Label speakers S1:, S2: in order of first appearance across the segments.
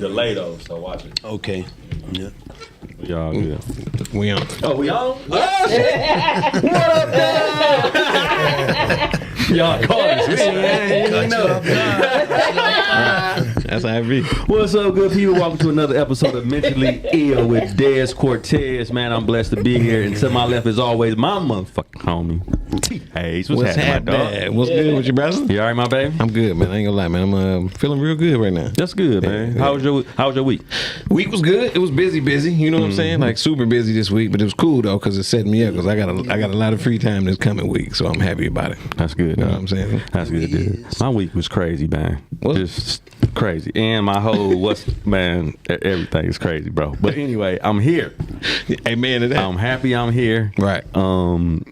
S1: delay though, so watch it.
S2: Okay. Yeah.
S1: We all good.
S3: We on.
S1: Oh, we on? Oh, shit. What up, man? Y'all caught us.
S3: That's how it be.
S1: What's up, good people? Welcome to another episode of Mentally Ill with Dez Cortez. Man, I'm blessed to be here. And to my left, as always, my motherfucking homie, T. Hayes. What's happening, my dog?
S3: What's good with you, brother?
S1: You all right, my baby?
S3: I'm good, man. I ain't gonna lie, man. I'm feeling real good right now.
S1: That's good, man.
S3: Yeah.
S1: How was your week?
S3: Week was good. It was busy. You know what I'm saying? Like super busy this week, but it was cool though because it set me up because I got a lot of free time this coming week, so I'm happy about it.
S1: That's good.
S3: You know what I'm saying?
S1: That's good, dude. My week was crazy, man.
S3: What?
S1: Just crazy, and my whole everything is crazy, bro. But anyway, I'm here.
S3: Amen to that.
S1: I'm happy. I'm here.
S3: Right.
S1: And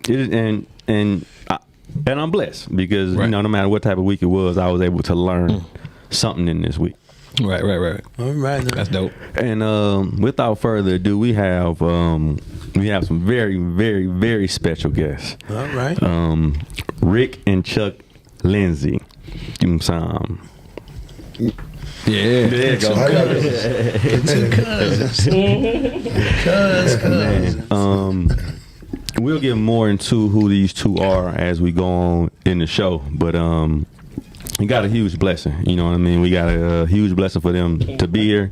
S1: I'm blessed because
S3: Right.
S1: you know, no matter what type of week it was, I was able to learn something in this week.
S3: Right.
S2: All right.
S3: That's dope.
S1: And without further ado, we have some very, very, very special guests.
S2: All right.
S1: Rick and Chuck Lindsay. Give them some.
S3: Yeah.
S1: There you go.
S2: Cousins.
S1: We'll get more into who these two are as we go on in the show, but we got a huge blessing. You know what I mean? We got a huge blessing for them to be here,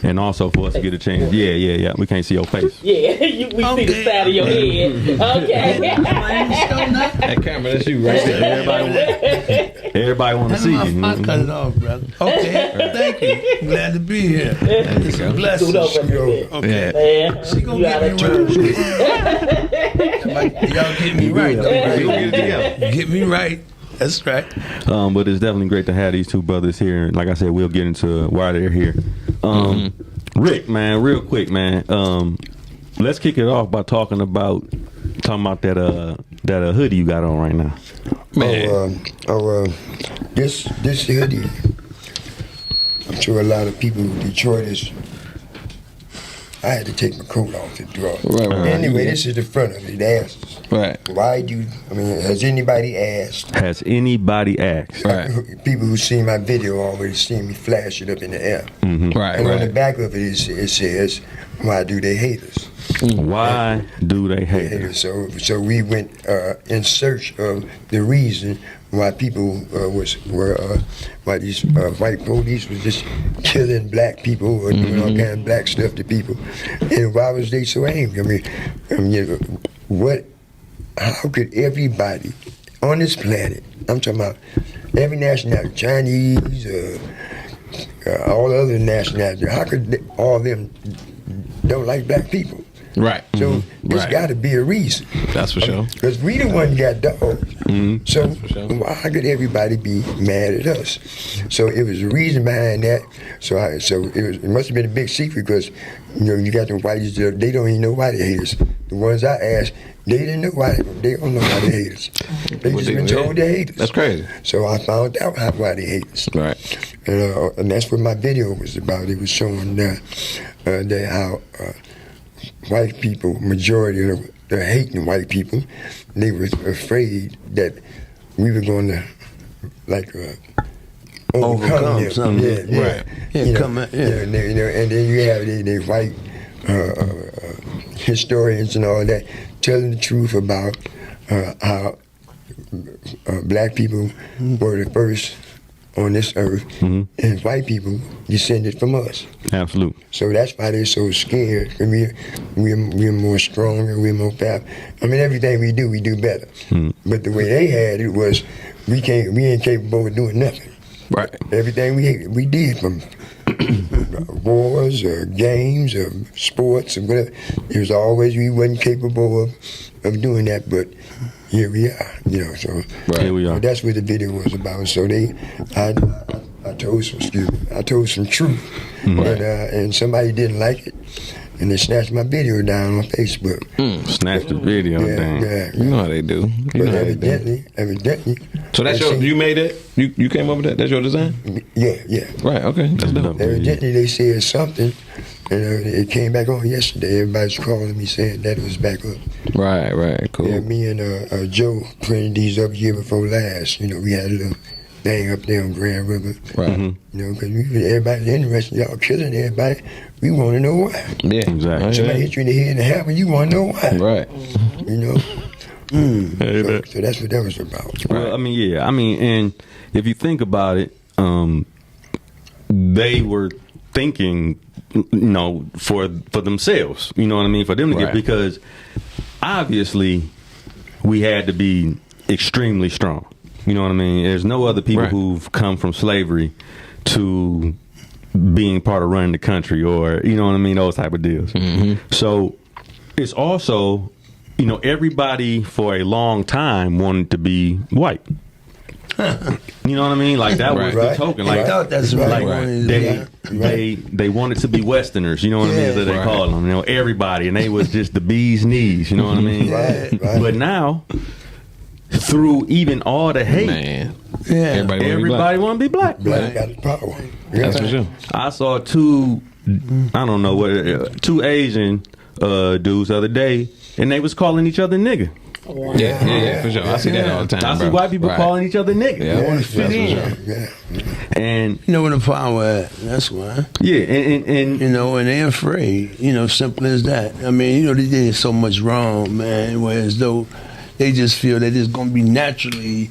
S1: and also for us to get a chance. Yeah. We can't see your face.
S4: Yeah, we see the side of your head. Okay.
S3: That camera, that's you right there.
S1: Everybody want to see you.
S2: I cut it off, brother. Okay. Thank you. Glad to be here. It's a blessing. Okay.
S4: Yeah.
S2: She gonna get me right. Y'all get me right.
S3: We'll get it together.
S2: Get me right. That's right.
S1: But it's definitely great to have these two brothers here. And like I said, we'll get into why they're here. Rick, man, real quick, man. Let's kick it off by talking about that hoodie you got on right now.
S3: Man.
S5: This hoodie, I'm sure a lot of people in Detroit I had to take my coat off to draw.
S3: Right.
S5: Anyway, this is the front of it. It asks,
S3: Right.
S5: has anybody asked?
S1: Has anybody asked?
S3: Right.
S5: People who see my video already seen me flash it up in the air.
S3: Right.
S5: And on the
S3: Right.
S5: back of it, it says, why do they hate us?
S1: Why do they hate us?
S5: So we went in search of the reason why people why these white police was just killing black people or doing all kind of black stuff to people, and why was they so angry? I mean, how could everybody on this planet, I'm talking about every nationality, Chinese, all the other nationalities, how could all of them don't like black people?
S3: Right.
S5: So there's got to be a reason.
S3: That's for sure.
S5: Because we the one got dogs. So
S3: for sure.
S5: why could everybody be mad at us? So it was a reason behind that. It must have been a big secret because you got the whites, they don't even know why they hate us. The ones I asked, they didn't know why. They don't know why they hate us. They just been told they hate us.
S3: That's crazy.
S5: So I found out why they hate us.
S3: Right.
S5: And that's what my video was about. It was showing how white people, majority of the hating white people, they were afraid that we were going to overcome them.
S2: Something.
S5: Yeah.
S2: Right.
S5: And then you have the white historians and all that telling the truth about how black people were the first on this earth, and white people descended from us.
S1: Absolutely.
S5: So that's why they're so scared. I mean, we're more stronger, we're more powerful. I mean, everything we do better. But the way they had it was, we ain't capable of doing nothing.
S3: Right.
S5: Everything we did, from wars or games or sports or whatever, it was always we wasn't capable of doing that. But here we are, so
S3: Right.
S1: Here we are.
S5: so that's what the video was about. So I told some truth, and somebody didn't like it, and they snatched my video down on Facebook.
S1: Snatched the video down.
S5: Yeah.
S3: You know how they do.
S5: But evidently.
S3: So that's you made it? You came up with that? That's your design?
S5: Yeah.
S3: Right, okay. That's dope.
S5: Evidently they said something, and it came back on yesterday. Everybody's calling me saying that it was back up.
S3: Right, cool.
S5: Yeah, me and Joe printed these up year before last. We had a little thing up there on Grand River.
S3: Right.
S5: You know, because everybody's interested. Y'all killing everybody. We want to know why.
S3: Yeah.
S1: Exactly.
S5: Somebody hit you in the head and half, and you want to know why.
S3: Right.
S5: You know. So that's what that was about.
S1: Well, I mean, yeah. I mean, and if you think about it, they were thinking, you know, for themselves. You know what I mean? For them to get, because obviously we had to be extremely strong. You know what I mean? There's no other people who've come from slavery to being part of running the country, or, you know what I mean, those type of deals. So it's also, you know, everybody for a long time wanted to be white. You know what I mean? Like that was the token. Like,
S2: I thought that's right.
S1: They wanted to be Westerners. You know what I mean? As they call them. You know, everybody, and they was just the bee's knees. You know what I mean? But now, through even all the hate, everybody want to be black.
S5: Black got the power.
S3: That's for sure.
S1: I saw two Asian dudes the other day, and they was calling each other nigga.
S4: Wow.
S3: Yeah, for sure. I see that all the time.
S1: I see white people calling each other nigga.
S3: Yeah,
S2: I want to fit in.
S1: And
S2: You know where the power at. That's why.
S1: yeah, and
S2: You know, and they're afraid. You know, simple as that. I mean, you know, they did so much wrong, man. Whereas though they just feel that it's going to be naturally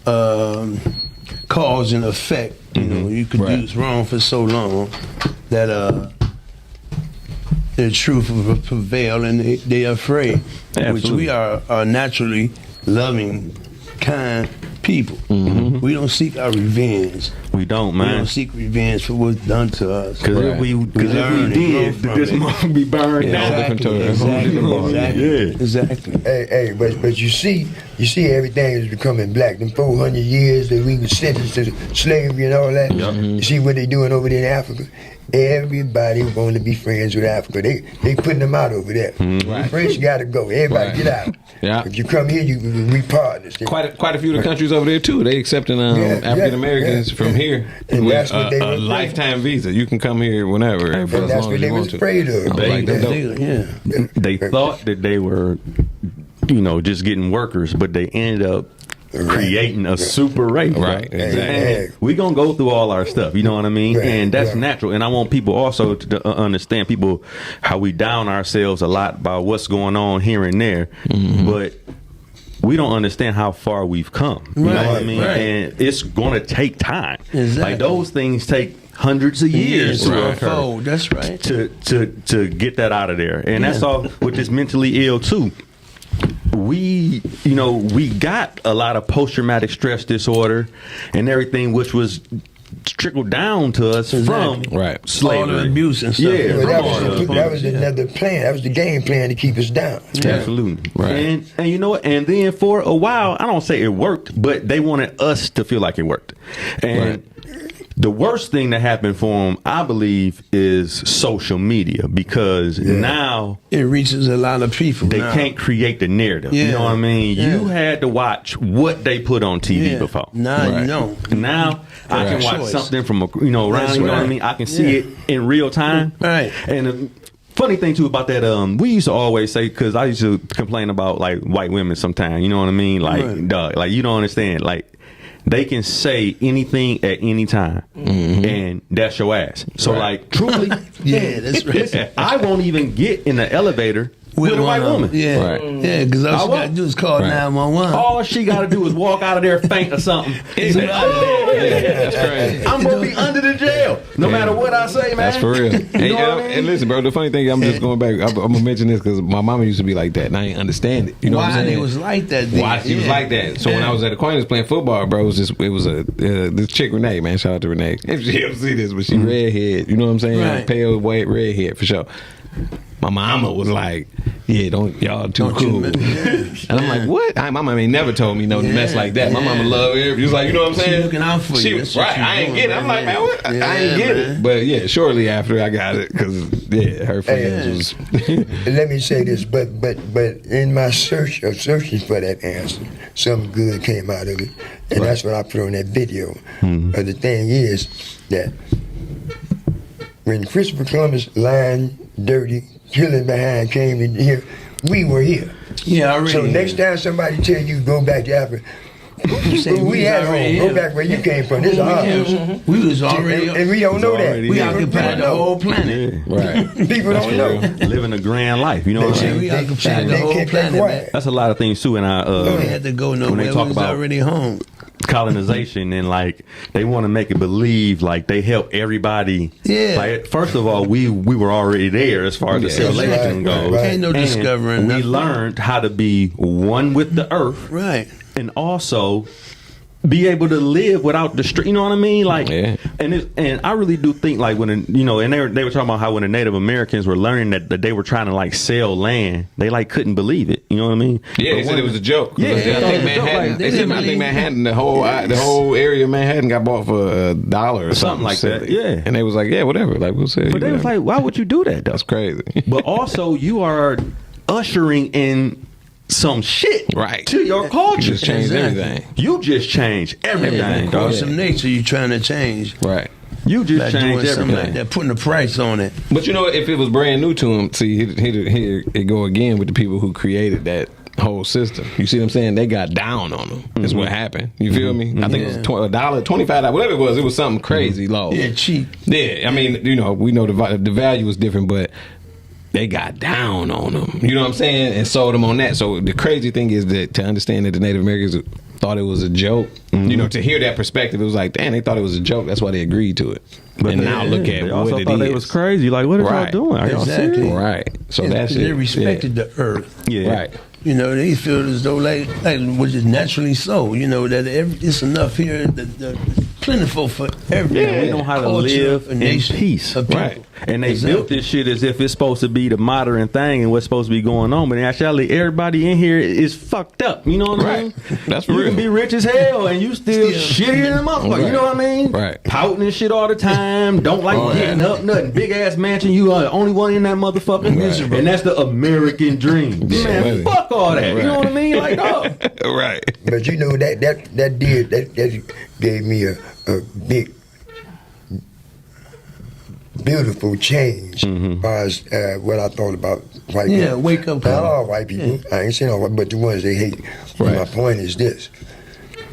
S2: cause and effect. You know, you could do this wrong for so long that the truth will prevail, and they are afraid. Which we are naturally loving, kind people. We don't seek our revenge.
S1: we don't,
S2: We
S1: man.
S2: don't seek revenge for what's done to us.
S1: Because if we
S2: learn and
S1: did,
S2: grow from
S1: this
S2: it.
S1: mother be burned down.
S2: Exactly.
S5: Hey, but you see everything is becoming black. Them 400 years that we were sentenced to slavery and all that. You see what they doing over there in Africa? Everybody want to be friends with Africa. They putting them out over there. The French got to go. Everybody get out.
S3: Yeah.
S5: If you come here, we partners.
S3: Quite a few of the countries over there too. They accepting African Americans from here
S5: And
S3: with
S5: that's what they
S3: a
S5: was
S3: lifetime visa. You can come here whenever, for
S5: And
S3: as
S5: that's
S3: long
S5: what
S3: as
S5: they
S3: you
S5: was
S3: want to.
S5: afraid of.
S3: Like that dope.
S1: They thought that they were, you know, just getting workers, but they ended up creating a super race.
S3: Right, exactly.
S1: And we gonna go through all our stuff, you know what I mean?
S5: Right,
S1: and that's
S5: right.
S1: natural. And I want people also to understand how we down ourselves a lot about what's going on here and there, but we don't understand how far we've come. You know what I mean?
S2: Right.
S1: And it's gonna take time.
S2: Exactly.
S1: Like those things take hundreds of years to occur.
S2: Oh, that's right.
S1: To get that out of there. And that's all with this mentally ill too. We got a lot of post-traumatic stress disorder and everything, which was trickled down to us from slavery.
S2: All the abuse and stuff.
S1: Yeah,
S5: that was another plan. That was the game plan to keep us down.
S1: Absolutely. Right. And you know what? And then for a while, I don't say it worked, but they wanted us to feel like it worked. And the worst thing that happened for them, I believe, is social media, because now
S2: It reaches a lot of people.
S1: they
S2: now.
S1: can't create the narrative. You know what I mean?
S2: Yeah.
S1: You had to watch what they put on TV before.
S2: Now you don't.
S1: Now I can watch
S2: Choice.
S1: something from around.
S2: That's
S1: You know what I
S2: right.
S1: mean? I can see it in real time.
S2: Right.
S1: And the funny thing too about that, we used to always say, because I used to complain about like white women sometimes. You know what I mean? Like, dog, like you don't understand. Like, they can say anything at any time, and that's your ass. So, like, truly,
S2: That's right.
S1: I won't even get in the elevator with a white woman.
S2: Yeah, because all she got to do is call 911.
S1: All she got to do is walk out of there faint or something. Say,
S3: That's crazy.
S1: I'm going to be under the jail, no matter what I say, man.
S3: That's for real. And listen, bro, the funny thing, I'm just going back. I'm going to mention this because my mama used to be like that, and I didn't understand it. You know what I'm
S2: Why
S3: saying?
S2: they was like that? Then.
S3: Why she was like that. So when I was at Aquinas playing football, bro, it was this chick she man, shout out to Renee. If she ever see this, but she redhead, you know what I'm saying?
S2: Right.
S3: Pale, white, redhead for sure. My mama was like, "Yeah, y'all too cool." And I'm like, "What?" My mama ain't never told me no mess like that. My mama love everything. She was like, you know what I'm saying?
S2: She looking out for you. That's what
S3: Right.
S2: she
S3: I ain't
S2: doing,
S3: get it. I'm like, man, what?
S2: Yeah,
S3: I ain't get
S2: man.
S3: it. But yeah, shortly after I got it, because her friends was.
S5: Let me say this, but in my searching for that answer, something good came out of it, and that's what I put on that video. But the thing is that when Christopher Columbus, lying, dirty, killing behind came in here, we were here.
S2: Yeah, I already.
S5: So next time somebody tell you go back to Africa,
S2: You say
S5: we had
S2: already
S5: home. Go
S2: here.
S5: back where you came from. This is ours.
S2: We was already.
S5: And we don't know that.
S2: We occupied the whole planet.
S3: Right.
S5: People don't know.
S1: Living a grand life, you know what I'm saying?
S2: We occupied the whole
S5: kept that
S2: planet, man.
S5: quiet.
S1: That's a lot of things too. And
S2: We had to go
S1: when
S2: nowhere.
S1: they
S2: We
S1: talk
S2: was
S1: about
S2: already home.
S1: colonization and like they want to make it believe like they help everybody.
S2: Yeah.
S1: Like first of all, we were already there as far as the
S3: Yeah.
S1: civilization
S5: Right,
S1: goes.
S5: right.
S2: Ain't no
S1: And
S2: discovering
S1: we
S2: nothing.
S1: learned how to be one with the earth,
S2: Right.
S1: and also be able to live without the street. You know what I mean? Like,
S3: Yeah.
S1: and I really do think like when and they were talking about how when the Native Americans were learning that they were trying to like sell land, they like couldn't believe it. You know what I mean?
S3: Yeah,
S1: But
S3: they said
S1: when-
S3: it was a joke.
S1: Yeah,
S3: I
S1: they
S3: think
S1: thought it was a joke,
S3: Manhattan.
S1: like,
S3: They said I think Manhattan, the whole area of Manhattan got bought for $1 or
S1: Something like that,
S3: silly.
S1: yeah.
S3: And they was like, yeah, whatever. Like we'll say.
S1: But they was like, why would you do that though?
S3: that's crazy.
S1: But also, you are ushering in some shit
S3: Right.
S1: to your culture.
S3: You just changed
S2: Exactly.
S3: everything.
S1: You just changed everything, dog.
S2: Course of nature you trying to change.
S3: Right.
S1: You just
S2: By
S1: changed
S2: doing something like
S1: everything.
S2: that, putting a price on it.
S3: But you know, if it was brand new to him, see, here it go again with the people who created that whole system. You see what I'm saying? They got down on them. That's what happened. You feel me? I think it was $1, $25, whatever it was. It was something crazy low.
S2: Yeah, cheap.
S3: Yeah, I mean, we know the value was different, but they got down on them. You know what I'm saying? And sold them on that. So the crazy thing is that to understand that the Native Americans thought it was a joke, you know, to hear that perspective, it was like, damn, they thought it was a joke. That's why they agreed to it. And now look at
S1: They also
S3: what it
S1: thought
S3: is.
S1: they was crazy. Like, what are y'all
S3: Right.
S1: doing? Are y'all
S2: Exactly.
S1: serious?
S3: Right. So that's it.
S2: They respected the earth.
S1: Yeah.
S3: Right.
S2: You know, they feel as though like which is naturally so. You know that it's enough here, the plentiful for everyone.
S1: Yeah, we know how to live in peace.
S2: of people.
S3: Right.
S1: And they
S2: Exactly.
S1: built this shit as if it's supposed to be the modern thing and what's supposed to be going on. But actually, everybody in here is fucked up. You know what I mean?
S3: Right. That's for
S1: you
S3: real.
S1: can be rich as hell and you still
S2: Still-
S1: shitty in the motherfucker.
S3: Right.
S1: You know what I mean?
S3: Right.
S1: Pouting and shit all the time. Don't like getting up, nothing. Big ass mansion. You are the only one in that motherfucker.
S2: Miserable.
S1: And that's the American dream.
S3: Yeah,
S1: Man,
S3: really.
S1: fuck all that. You know
S3: Right.
S1: what I mean? Like, oh.
S3: Right.
S5: But you know that gave me a big, beautiful change as far as what I thought about white people.
S2: Yeah, wake up
S5: Not
S2: call.
S5: all white people. I ain't saying all white, but the ones they hate.
S3: Right.
S5: My point is this.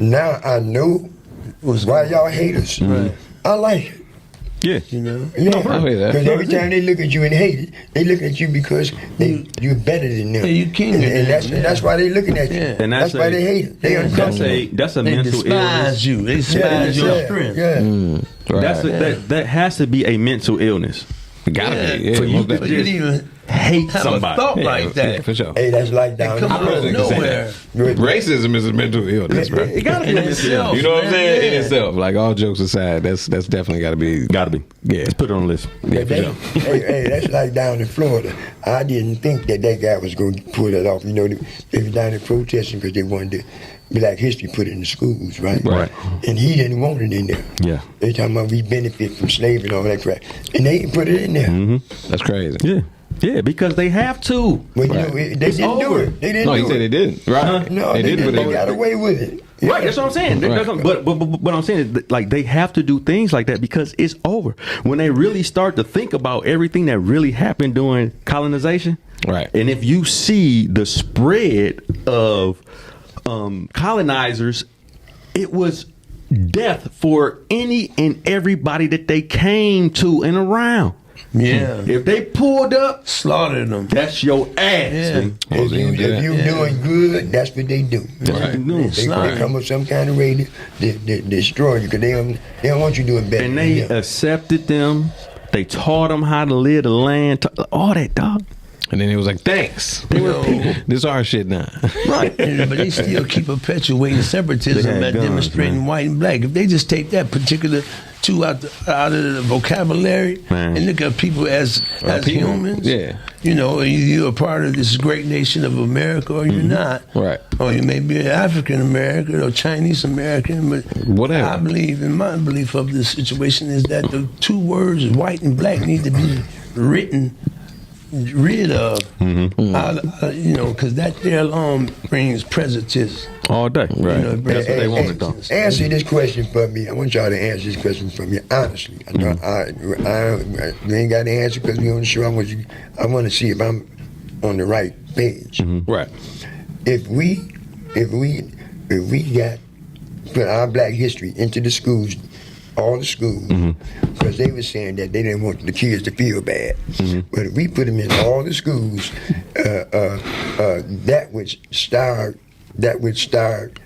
S5: Now I know why y'all hate us.
S2: Right.
S5: I like it.
S1: Yeah.
S2: You know.
S5: Yeah,
S3: I hear that.
S5: because every time they look at you and hate it, they look at you because you're better than them.
S2: Yeah, you king
S5: and,
S2: of
S5: and
S2: them,
S5: that's
S2: yeah.
S5: and that's why they looking at you.
S2: Yeah.
S1: And
S5: that's why they hate it. They uncomfortable.
S1: That's a
S2: They
S1: mental illness.
S2: despise you. They despise your
S5: yeah,
S2: strength.
S5: yeah.
S3: Right.
S1: That has to be a mental illness.
S3: Gotta be. Yeah,
S1: For you
S3: most
S1: to
S2: But you
S3: definitely.
S2: didn't even
S1: Hate
S2: have
S1: somebody.
S2: a thought
S3: Yeah,
S2: like that.
S3: yeah, for sure.
S5: Hey, that's like down.
S2: Come out of
S3: really can say
S2: nowhere.
S3: Racism is a mental illness, bro.
S1: It gotta be a
S2: In
S1: mental
S2: itself.
S1: illness.
S3: You know what I'm
S2: Man,
S3: saying? In
S2: yeah.
S3: itself, like all jokes aside, that's definitely got to be.
S1: Gotta be.
S3: Yeah.
S1: Let's put it on the list.
S3: Yeah, for
S5: They-
S3: sure.
S5: hey, that's like down in Florida. I didn't think that guy was going to pull that off. You know, they were down there protesting because they wanted to Black history put it in the schools, right?
S1: Right.
S5: And he didn't want it in there.
S1: Yeah.
S5: They talking about we benefit from slavery and all that crap, and they didn't put it in there.
S3: That's crazy.
S1: Yeah. Yeah, because they have to.
S5: Well, you
S3: Right.
S5: know, they didn't do
S1: over.
S5: it. They didn't
S3: No,
S5: do
S3: he said they
S5: it.
S3: didn't. Right?
S5: No, they
S3: didn't.
S5: didn't.
S3: But
S5: They got away with it.
S1: Right, that's what I'm saying.
S3: Right.
S1: But what I'm saying is, that, like, they have to do things like that because it's over. When they really start to think about everything that really happened during colonization,
S3: Right.
S1: and if you see the spread of colonizers, it was death for any and everybody that they came to and around.
S2: Yeah.
S1: If they pulled up,
S2: Slaughtered them.
S1: that's your ass.
S2: Yeah.
S1: man.
S5: If you doing good, that's what they do.
S3: Right.
S5: They come up some kind of way to destroy you because they don't want you doing better.
S1: And they
S5: than them.
S1: accepted them. They taught them how to live the land. All that, dog.
S3: And then it was like, thanks. They were people. This is our shit now.
S1: Right.
S2: But they still keep perpetuating separatism
S1: They had
S2: by
S1: guns,
S2: demonstrating
S1: man.
S2: white and black. If they just take that particular two out of the vocabulary
S1: Man.
S2: and look at people as
S3: people.
S2: humans,
S3: Yeah.
S2: you know, you're a part of this great nation of America or you're not.
S3: Right.
S2: Or you may be an African American or Chinese American, but
S3: Whatever.
S2: I believe, in my belief of the situation, is that the two words white and black need to be rid of, you know, because that there alone brings prejudice.
S1: All day. Right.
S2: You know, it brings
S1: That's what they wanted, though.
S5: Answer this question for me. I want y'all to answer this question for me honestly. I know we ain't got the answer because we on the show. I want to see if I'm on the right page.
S3: Right.
S5: If we got put our black history into the schools, all the schools, because they were saying that they didn't want the kids to feel bad. But if we put them in all the schools, that would start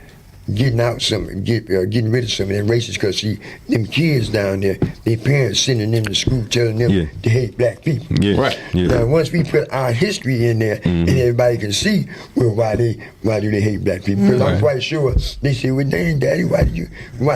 S5: getting out getting rid of some of them races, because see, them kids down there, their parents sending them to school telling them to hate black people.
S3: Right.
S5: Now once we put our history in there and everybody can see, well, why do they hate black people? Because I'm quite sure they say, well, dang, Daddy, why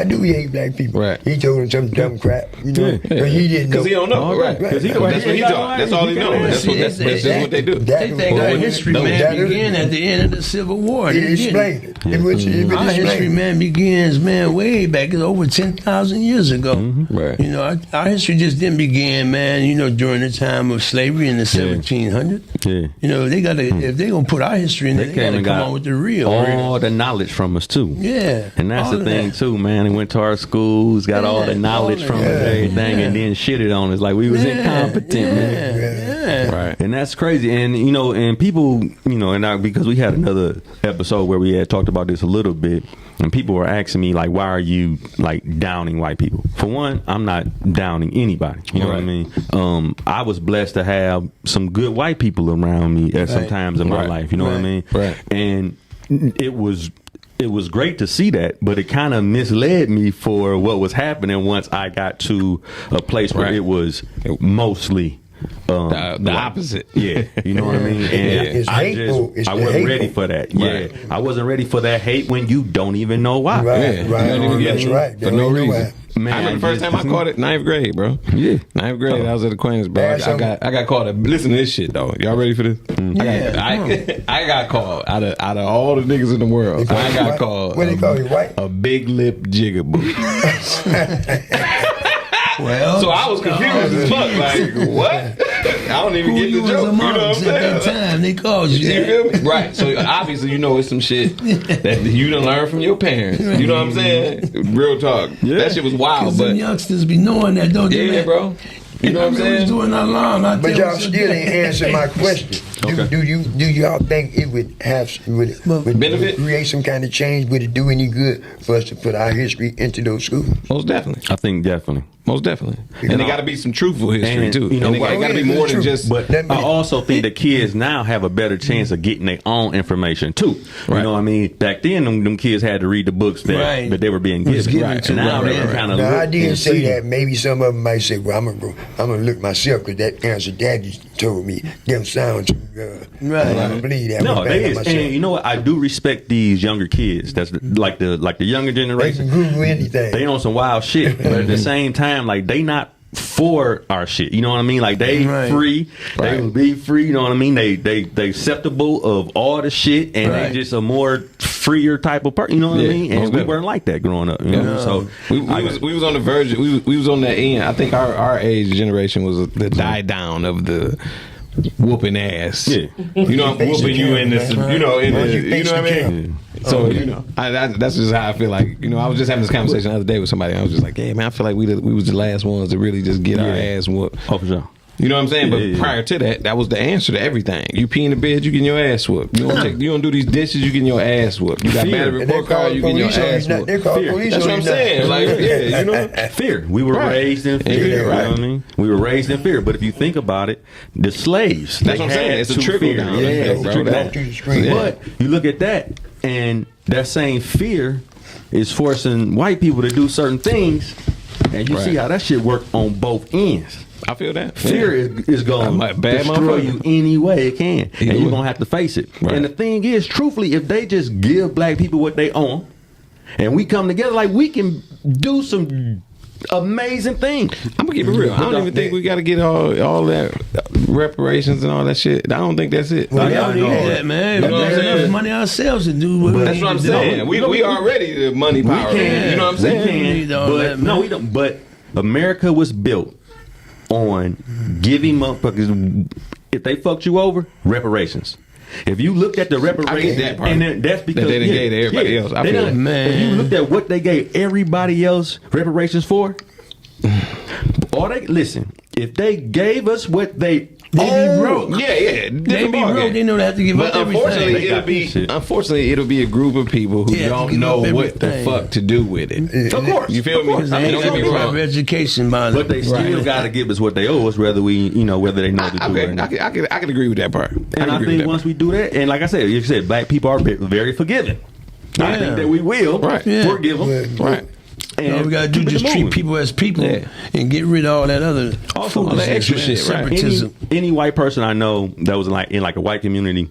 S5: do we hate black people?
S3: Right.
S5: He told them some dumb crap, you know, but he didn't know.
S3: Because he don't know. Right.
S1: Because
S3: That's what he taught. That's all he knows. That's what they do.
S2: They think our history, man, began at the end of the Civil War.
S5: He explained it.
S2: Our history, man, begins, man, way back. It's over 10,000 years ago.
S3: Right.
S2: You know, our history just didn't begin, man, you know, during the time of slavery in the 1700s.
S1: Yeah.
S2: You know, they got to, if they're going to put our history in there, they got to come on with the real.
S1: All the knowledge from us, too.
S2: Yeah.
S1: And that's
S2: all
S1: the thing, too, man. They went to our schools, got all the knowledge from us, everything, and then shitted on us like we was incompetent, man.
S3: Right.
S1: And that's crazy. And, you know, and people, you know, because we had another episode where we had talked about this a little bit, and people were asking me, like, why are you, like, downing white people? For one, I'm not downing anybody. You know what I mean? I was blessed to have some good white people around me at some times in my life. You know what I mean?
S3: Right.
S1: And it was great to see that, but it kind of misled me for what was happening once I got to a place where it was mostly
S3: the opposite.
S1: Yeah, you know what I mean? And I wasn't ready for that.
S3: Right.
S1: Yeah, I wasn't ready for that hate when you don't even know why.
S5: Right. That's right.
S3: For no reason.
S1: Man,
S3: I remember the first time I caught it, 9th grade, bro.
S1: Yeah.
S3: 9th grade, I was at Acquaintance, bro. I got called. Listen to this shit, though. Y'all ready for this? I got called out of all the niggas in the world. I got called.
S5: What they call you, white?
S3: A big lip jigaboo.
S2: Well,
S3: So I was confused as fuck. Like, what? I don't even get the joke. You know what I'm saying?
S2: At that time, they called you.
S3: You feel me? Right. So obviously, you know, it's some shit that you done learn from your parents. You know what I'm saying? Real talk. Yeah. That shit was wild. But
S2: some youngsters be knowing that, don't they?
S3: yeah, bro. You know what I'm saying?
S2: Doing that long.
S5: But y'all still ain't answering my question. Do y'all think it would
S3: benefit?
S5: Create some kind of change? Would it do any good for us to put our history into those schools?
S3: Most definitely.
S1: I think definitely.
S3: Most definitely. And there got to be some truthful history,
S1: And,
S3: too.
S1: you know,
S3: And it got to be more than just...
S1: But I also think the kids now have a better chance of getting their own information too. You know what I mean? Back then, them kids had to read the books that they were being given.
S2: Right.
S1: Now they can kind of
S5: Now,
S1: look
S5: I did
S1: and
S5: say
S1: see.
S5: that maybe some of them might say, well, I'm gonna look myself, because that answer Daddy told me them sound too
S2: Right.
S5: I don't believe that.
S1: No,
S5: I'm
S1: they
S5: bad
S1: is.
S5: myself.
S1: And you know what? I do respect these younger kids. That's like the younger
S5: They
S1: generation.
S5: can Google anything.
S1: They on some wild shit, but at the same time, like they not for our shit. You know what I mean? Like they free. They will be free. You know what I mean? They acceptable of all the shit, and they just a more freer type of person. You know what I mean? And we weren't like that growing up. You know? So
S3: we was on the verge. We was on that end. I think our age generation was the die down of the whooping ass.
S1: Yeah.
S3: You know, I'm whooping you in this. You know, you know what I mean. So you know, that's just how I feel like. You know, I was just having this conversation the other day with somebody. I was just like, "Hey, man, I feel like we was the last ones to really just get our ass whooped."
S1: Oh, for sure.
S3: You know what I'm saying? But prior to that, that was the answer to everything. You pee in the bed, you getting your ass whooped. You don't do these dishes, you getting your ass whooped. You got bad report card, you getting your ass whooped.
S5: They call police.
S3: That's what I'm saying. Like, yeah, you know,
S1: Fear. We were raised in fear. You know what I mean? We were raised in fear. But if you think about it, the slaves.
S3: That's what I'm saying. It's a trickle down.
S1: Yeah, it's a trickle down.
S5: Yeah.
S1: But you look at that, and that same fear is forcing white people to do certain things, and you see how that shit work on both ends.
S3: I feel that.
S1: Fear is going to destroy you any way it can. And you're going to have to face it. Right. And the thing is, truthfully, if they just give black people what they own, and we come together, like, we can do some amazing things.
S3: I'm going to keep it real. I don't even think we got to get all that reparations and all that shit. I don't think that's it.
S2: Well, y'all need that, man.
S3: You know what I'm saying?
S2: Enough money ourselves to do what
S3: That's what I'm saying. We already the money power. You know what I'm saying?
S1: But no, we don't. But America was built on giving motherfuckers, if they fucked you over, reparations. If you looked at the reparations,
S3: that part.
S1: and that's because
S3: they didn't gave to everybody else. I feel
S2: man.
S1: If you looked at what they gave everybody else reparations for, or listen, if they gave us what they
S2: They be broke.
S3: Yeah, yeah.
S2: They be broke. They know they have to give
S3: But
S2: up
S3: unfortunately,
S2: everything.
S3: it'll be a group of people who
S2: Yeah,
S3: don't
S2: give
S3: know
S2: up
S3: what the
S2: everything.
S3: fuck to do with it.
S1: Of course.
S3: You feel me?
S2: Because they ain't
S3: don't get
S2: got
S3: me wrong.
S2: proper education behind
S1: But they still
S2: Right.
S1: got to give us what they owe us, whether whether they know to do it or
S3: Okay,
S1: not.
S3: I can agree with that part.
S1: And I think once we do that, and like I said, you said black people are very forgiving. I think that we will forgive them.
S3: Right.
S1: And
S2: all we gotta do
S1: keep it
S2: is treat
S1: moving.
S2: people as people and get rid of all that other
S3: Also, all that extra shit, right.
S2: separatism.
S1: Any white person I know that was in a white community,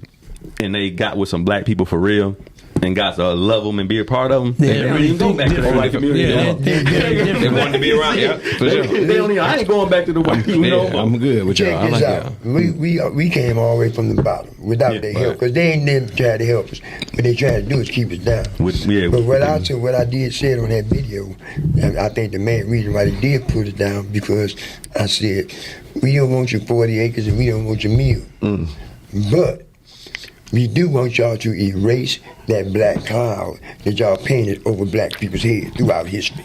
S1: and they got with some black people for real, and got to love them and be a part of them, they don't even go back to the white community.
S2: Yeah,
S3: They wanted to be around. Yeah, for sure.
S1: They don't even. I ain't going back to the white people.
S3: Yeah, I'm good with y'all. I
S5: Check
S3: like
S5: this out. We came all the way from the bottom without their help, because they ain't never tried to help us. What they trying to do is keep us down. But what I did said on that video, and I think the main reason why they did put us down, because I said, we don't want your 40 acres and we don't want your meal. But we do want y'all to erase that black cloud that y'all painted over black people's heads throughout history.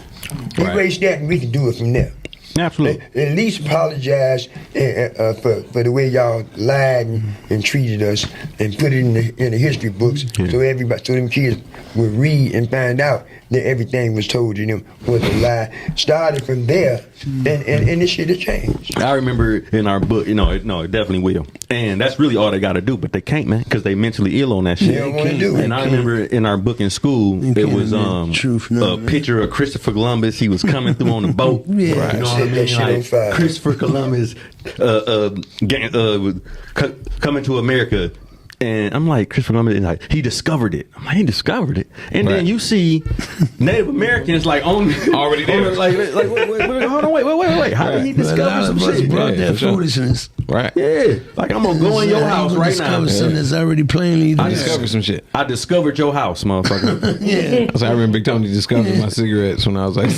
S5: Erase that and we can do it from there.
S1: Absolutely.
S5: At least apologize for the way y'all lied and treated us, and put it in the history books, so them kids would read and find out that everything was told to them was a lie. Started from there, and this shit has changed.
S1: I remember in our book, it definitely will. And that's really all they got to do, but they can't, man, because they mentally ill on that shit.
S5: They don't want to do it.
S1: And I remember in our book in school, it was a picture of Christopher Columbus. He was coming through on the boat.
S2: Yeah.
S1: You know what I
S5: Set that shit on
S1: mean?
S5: fire.
S1: Like Christopher Columbus coming to America. And I'm like, Christopher Columbus, and like, he discovered it. I'm like, he discovered it. And then you see Native Americans like
S3: Already there.
S1: like wait, hold on, wait. How did he discover some shit?
S2: Brought that foolishness.
S3: Right.
S1: Yeah, like I'm gonna go in your house right now.
S2: Discover something that's already plainly there.
S3: I discovered some shit.
S1: I discovered your house, motherfucker.
S2: Yeah.
S3: I remember Big Tony discovered my cigarettes when I was like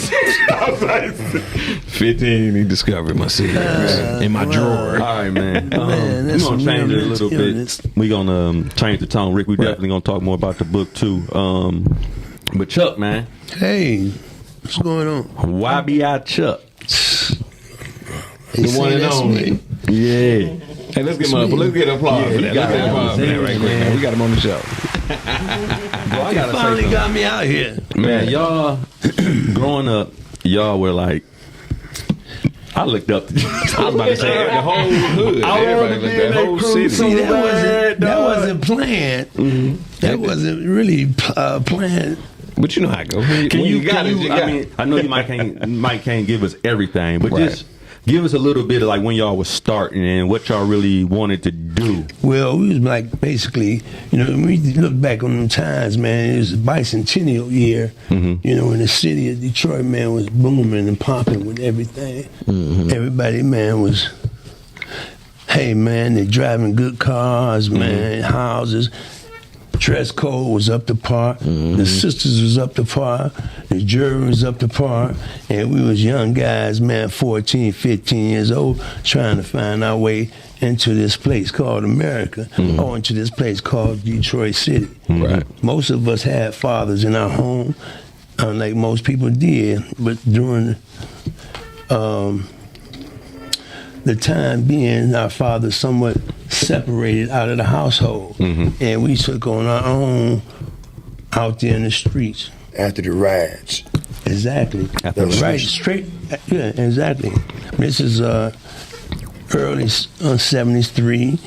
S3: 15. He discovered my cigarettes in my drawer.
S1: All right, man. We're
S2: that's
S1: gonna change it a little bit.
S2: illness.
S1: We're gonna change the tone. Rick, we definitely gonna talk more about the book too. But Chuck, man,
S2: Hey, what's going on?
S1: YBI Chuck.
S3: The one and
S2: That's
S3: only.
S2: me.
S1: Yeah.
S3: Hey, let's get an applause for that. Let's get an applause for that right quick, man. We got him on the show.
S1: I gotta say
S2: Finally
S1: something.
S2: got me out here.
S1: Man, y'all growing up, y'all were like, I looked up.
S3: I was about to say the whole hood.
S1: I
S3: Everybody
S1: wanted to
S3: looked
S1: be
S3: at
S1: in
S3: the
S1: that
S3: whole
S1: crew
S3: city.
S1: so
S2: See,
S1: bad,
S2: that
S1: dog.
S2: wasn't planned. That wasn't really planned.
S3: But you know how it goes.
S1: Can you? I mean, I know you might can't give us everything, but
S3: Right.
S1: just give us a little bit of like when y'all was starting and what y'all really wanted to do.
S2: Well, we was like basically, when we look back on them times, man, it was a bicentennial year. In the city of Detroit, man, was booming and popping with everything. Everybody, man, was, hey, man, they driving good cars, man, houses. Dress code was up to par. The sisters was up to par. The jury was up to par. And we was young guys, man, 14, 15 years old, trying to find our way into this place called America, or into this place called Detroit City.
S3: Right.
S2: Most of us had fathers in our home, like most people did, but during the time being, our fathers somewhat separated out of the household, and we took on our own out there in the streets.
S5: After the riots.
S2: Exactly. Right, straight. Yeah, exactly. This is early 73.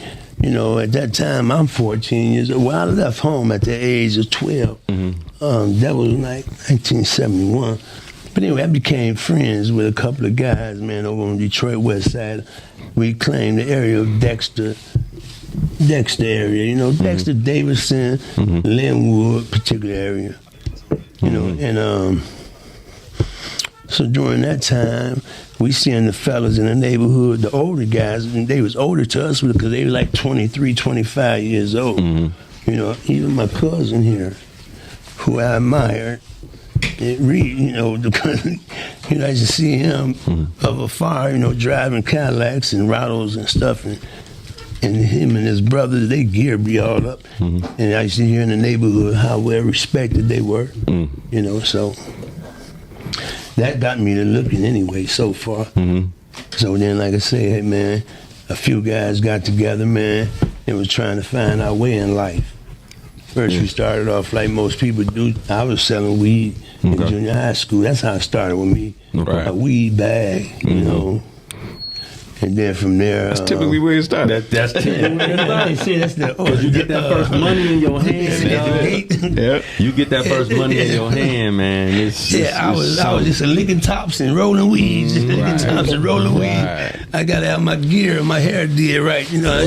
S2: At that time, I'm 14 years old. Well, I left home at the age of 12. That was like 1971. But anyway, I became friends with a couple of guys, man, over on Detroit West Side. We claimed the area of Dexter area, Dexter, Davidson, Linwood, particular area, and so during that time, we seeing the fellas in the neighborhood, the older guys, and they was older to us because they were like 23, 25 years old. Even my cousin here, who I admired, because I used to see him of afar, driving Cadillacs and Rattles and stuff, and him and his brothers, they gear be all up, and I used to hear in the neighborhood how well respected they were, so that got me to looking anyway so far. So then, like I say, hey man, a few guys got together, man, and was trying to find our way in life. First, we started off like most people do. I was selling weed in junior high school. That's how it started with me.
S3: Right.
S2: A weed bag, you know. And then from there,
S3: That's typically where it started.
S1: That's typically where it started.
S2: that's the
S1: You get that first money in your hand, dog. You get that first money in your hand, man.
S2: I was just a licking tops and rolling weeds, just licking tops and rolling weed. I gotta have my gear, my hair did right, you know.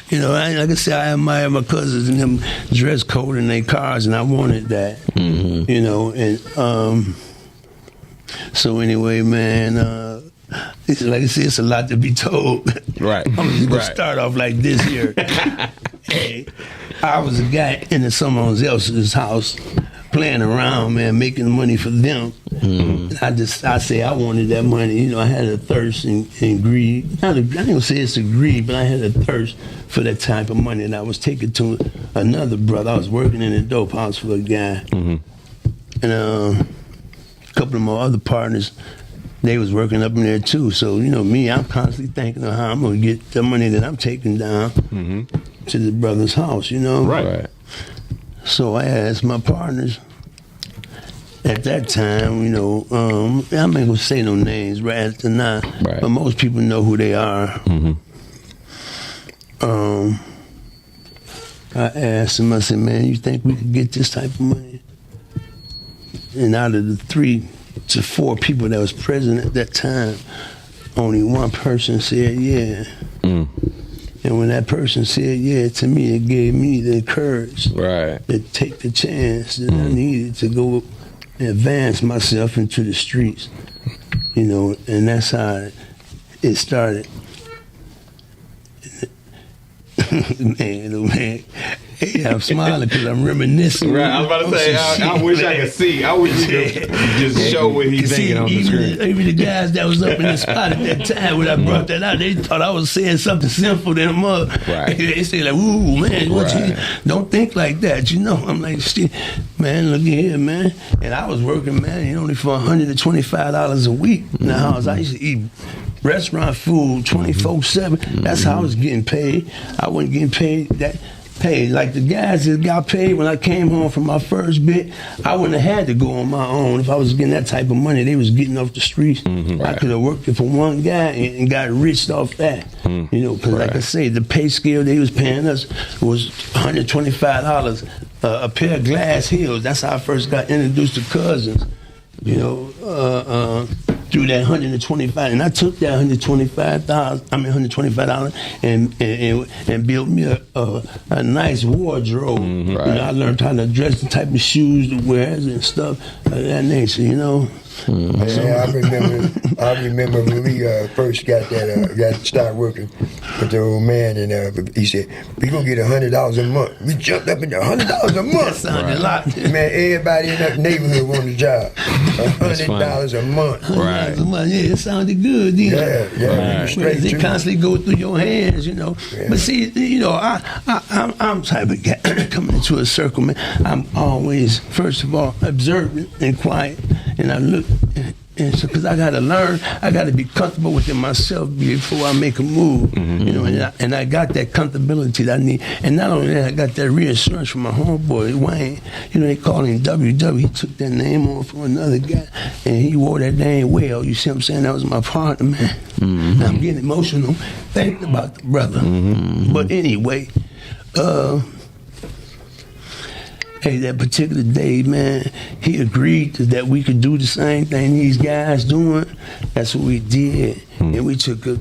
S2: You know, like I said, I admire my cousins and them dress code in their cars, and I wanted that, you know. And so anyway, man. Like I said, it's a lot to be told.
S3: Right.
S2: I'm just gonna start off like this here. Hey, I was a guy in someone else's house playing around, man, making money for them. I say I wanted that money. You know, I had a thirst and greed. I ain't gonna say it's a greed, but I had a thirst for that type of money, and I was taking to another brother. I was working in a dope house for a guy, and a couple of my other partners. They was working up in there too. So, you know, me, I'm constantly thinking of how I'm going to get the money that I'm taking down to the brother's house, you know?
S3: Right.
S2: So I asked my partners at that time, you know, I'm not going to say no names right after now, but most people know who they are. I asked them, I said, man, you think we could get this type of money? And out of the 3 to 4 people that was present at that time, only one person said yeah. And when that person said yeah, to me, it gave me the courage to take the chance that I needed to go and advance myself into the streets, you know, and that's how it started. Man, oh man. Hey, I'm smiling because I'm reminiscing.
S3: Right, I was about to say, I wish I could see. I wish you could just show what he's thinking on the screen.
S2: Even the guys that was up in the spot at that time when I brought that out, they thought I was saying something simple to them up.
S3: Right.
S2: They say like, ooh, man, what you, don't think like that, you know. I'm like, man, look here, man. And I was working, man, only for $125 a week in the house. I used to eat restaurant food 24/7. That's how I was getting paid. I wasn't getting paid like the guys that got paid when I came home from my first bit. I wouldn't have had to go on my own if I was getting that type of money. They was getting off the streets. I could have worked it for one guy and got rich off that. You know, because like I say, the pay scale they was paying us was $125 a pair of glass heels. That's how I first got introduced to cousins. You know, through that $125, and I took that $125 and built me a nice wardrobe. You know, I learned how to dress, the type of shoes to wear and stuff of that nature. You know.
S5: Yeah, I remember when we first got started working with the old man, and he said, "We gonna get $100 a month." We jumped up into $100 a month.
S2: That sounded a lot.
S5: Man, everybody in that neighborhood wanted a job. $100 a month.
S2: Right. Yeah, it sounded good. You know?
S5: Yeah.
S2: They constantly go through your hands, you know. Yeah. But see, you know, I'm type of guy coming into a circle, man. I'm always, first of all, observant and quiet, and I look. And so, because I got to learn, I got to be comfortable within myself before I make a move. You know, and I got that comfortability that I need. And not only that, I got that reassurance from my homeboy, Wayne. You know, they call him WW. He took that name on from another guy, and he wore that name well. You see what I'm saying? That was my partner, man. And I'm getting emotional thinking about the brother. But anyway, hey, that particular day, man, he agreed that we could do the same thing these guys doing. That's what we did, and we took a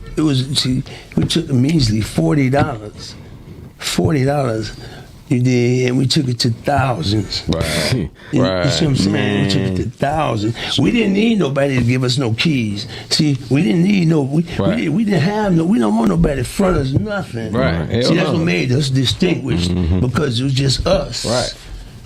S2: measly $40. You did, and we took it to thousands.
S3: Right.
S2: You see what I'm saying? Man. We took it to thousands. We didn't need nobody to give us no keys. See, we didn't need we didn't have no. We don't want nobody to front us nothing.
S3: Right.
S2: See, that's what made us distinguished because it was just us.
S3: Right.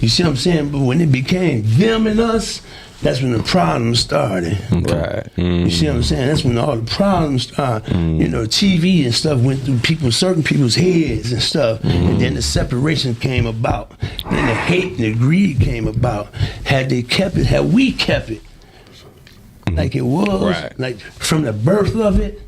S2: You see what I'm saying? But when it became them and us, that's when the problems started.
S3: Right.
S2: You see what I'm saying? That's when all the problems started. You know, TV and stuff went through certain people's heads and stuff. And then the separation came about. Then the hate and the greed came about. Had we kept it like it was, like from the birth of it,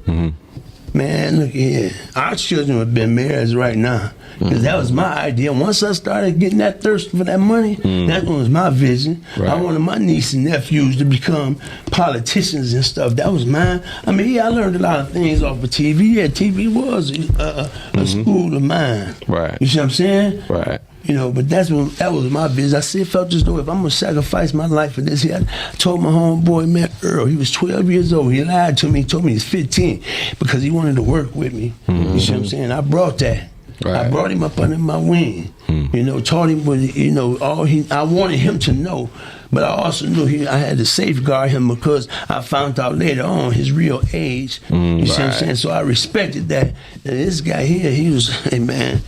S2: Man, look here. Our children would have been mayors right now. Because that was my idea. Once I started getting that thirst for that money, that was my vision.
S3: Right.
S2: I wanted my nieces and nephews to become politicians and stuff. That was mine. I mean, yeah, I learned a lot of things off of TV. Yeah, TV was a school of mine.
S3: Right.
S2: You see what I'm saying?
S3: Right.
S2: You know, but that was my business. I still felt as though if I'm gonna sacrifice my life for this here, I told my homeboy, man, Earl, he was 12 years old. He lied to me. He told me he's 15 because he wanted to work with me. You see what I'm saying? I brought that.
S3: Right.
S2: I brought him up under my wing. You know, taught him what, you know, I wanted him to know, but I also knew I had to safeguard him because I found out later on his real age. You see what I'm saying? So I respected that. And this guy here, he was, hey man,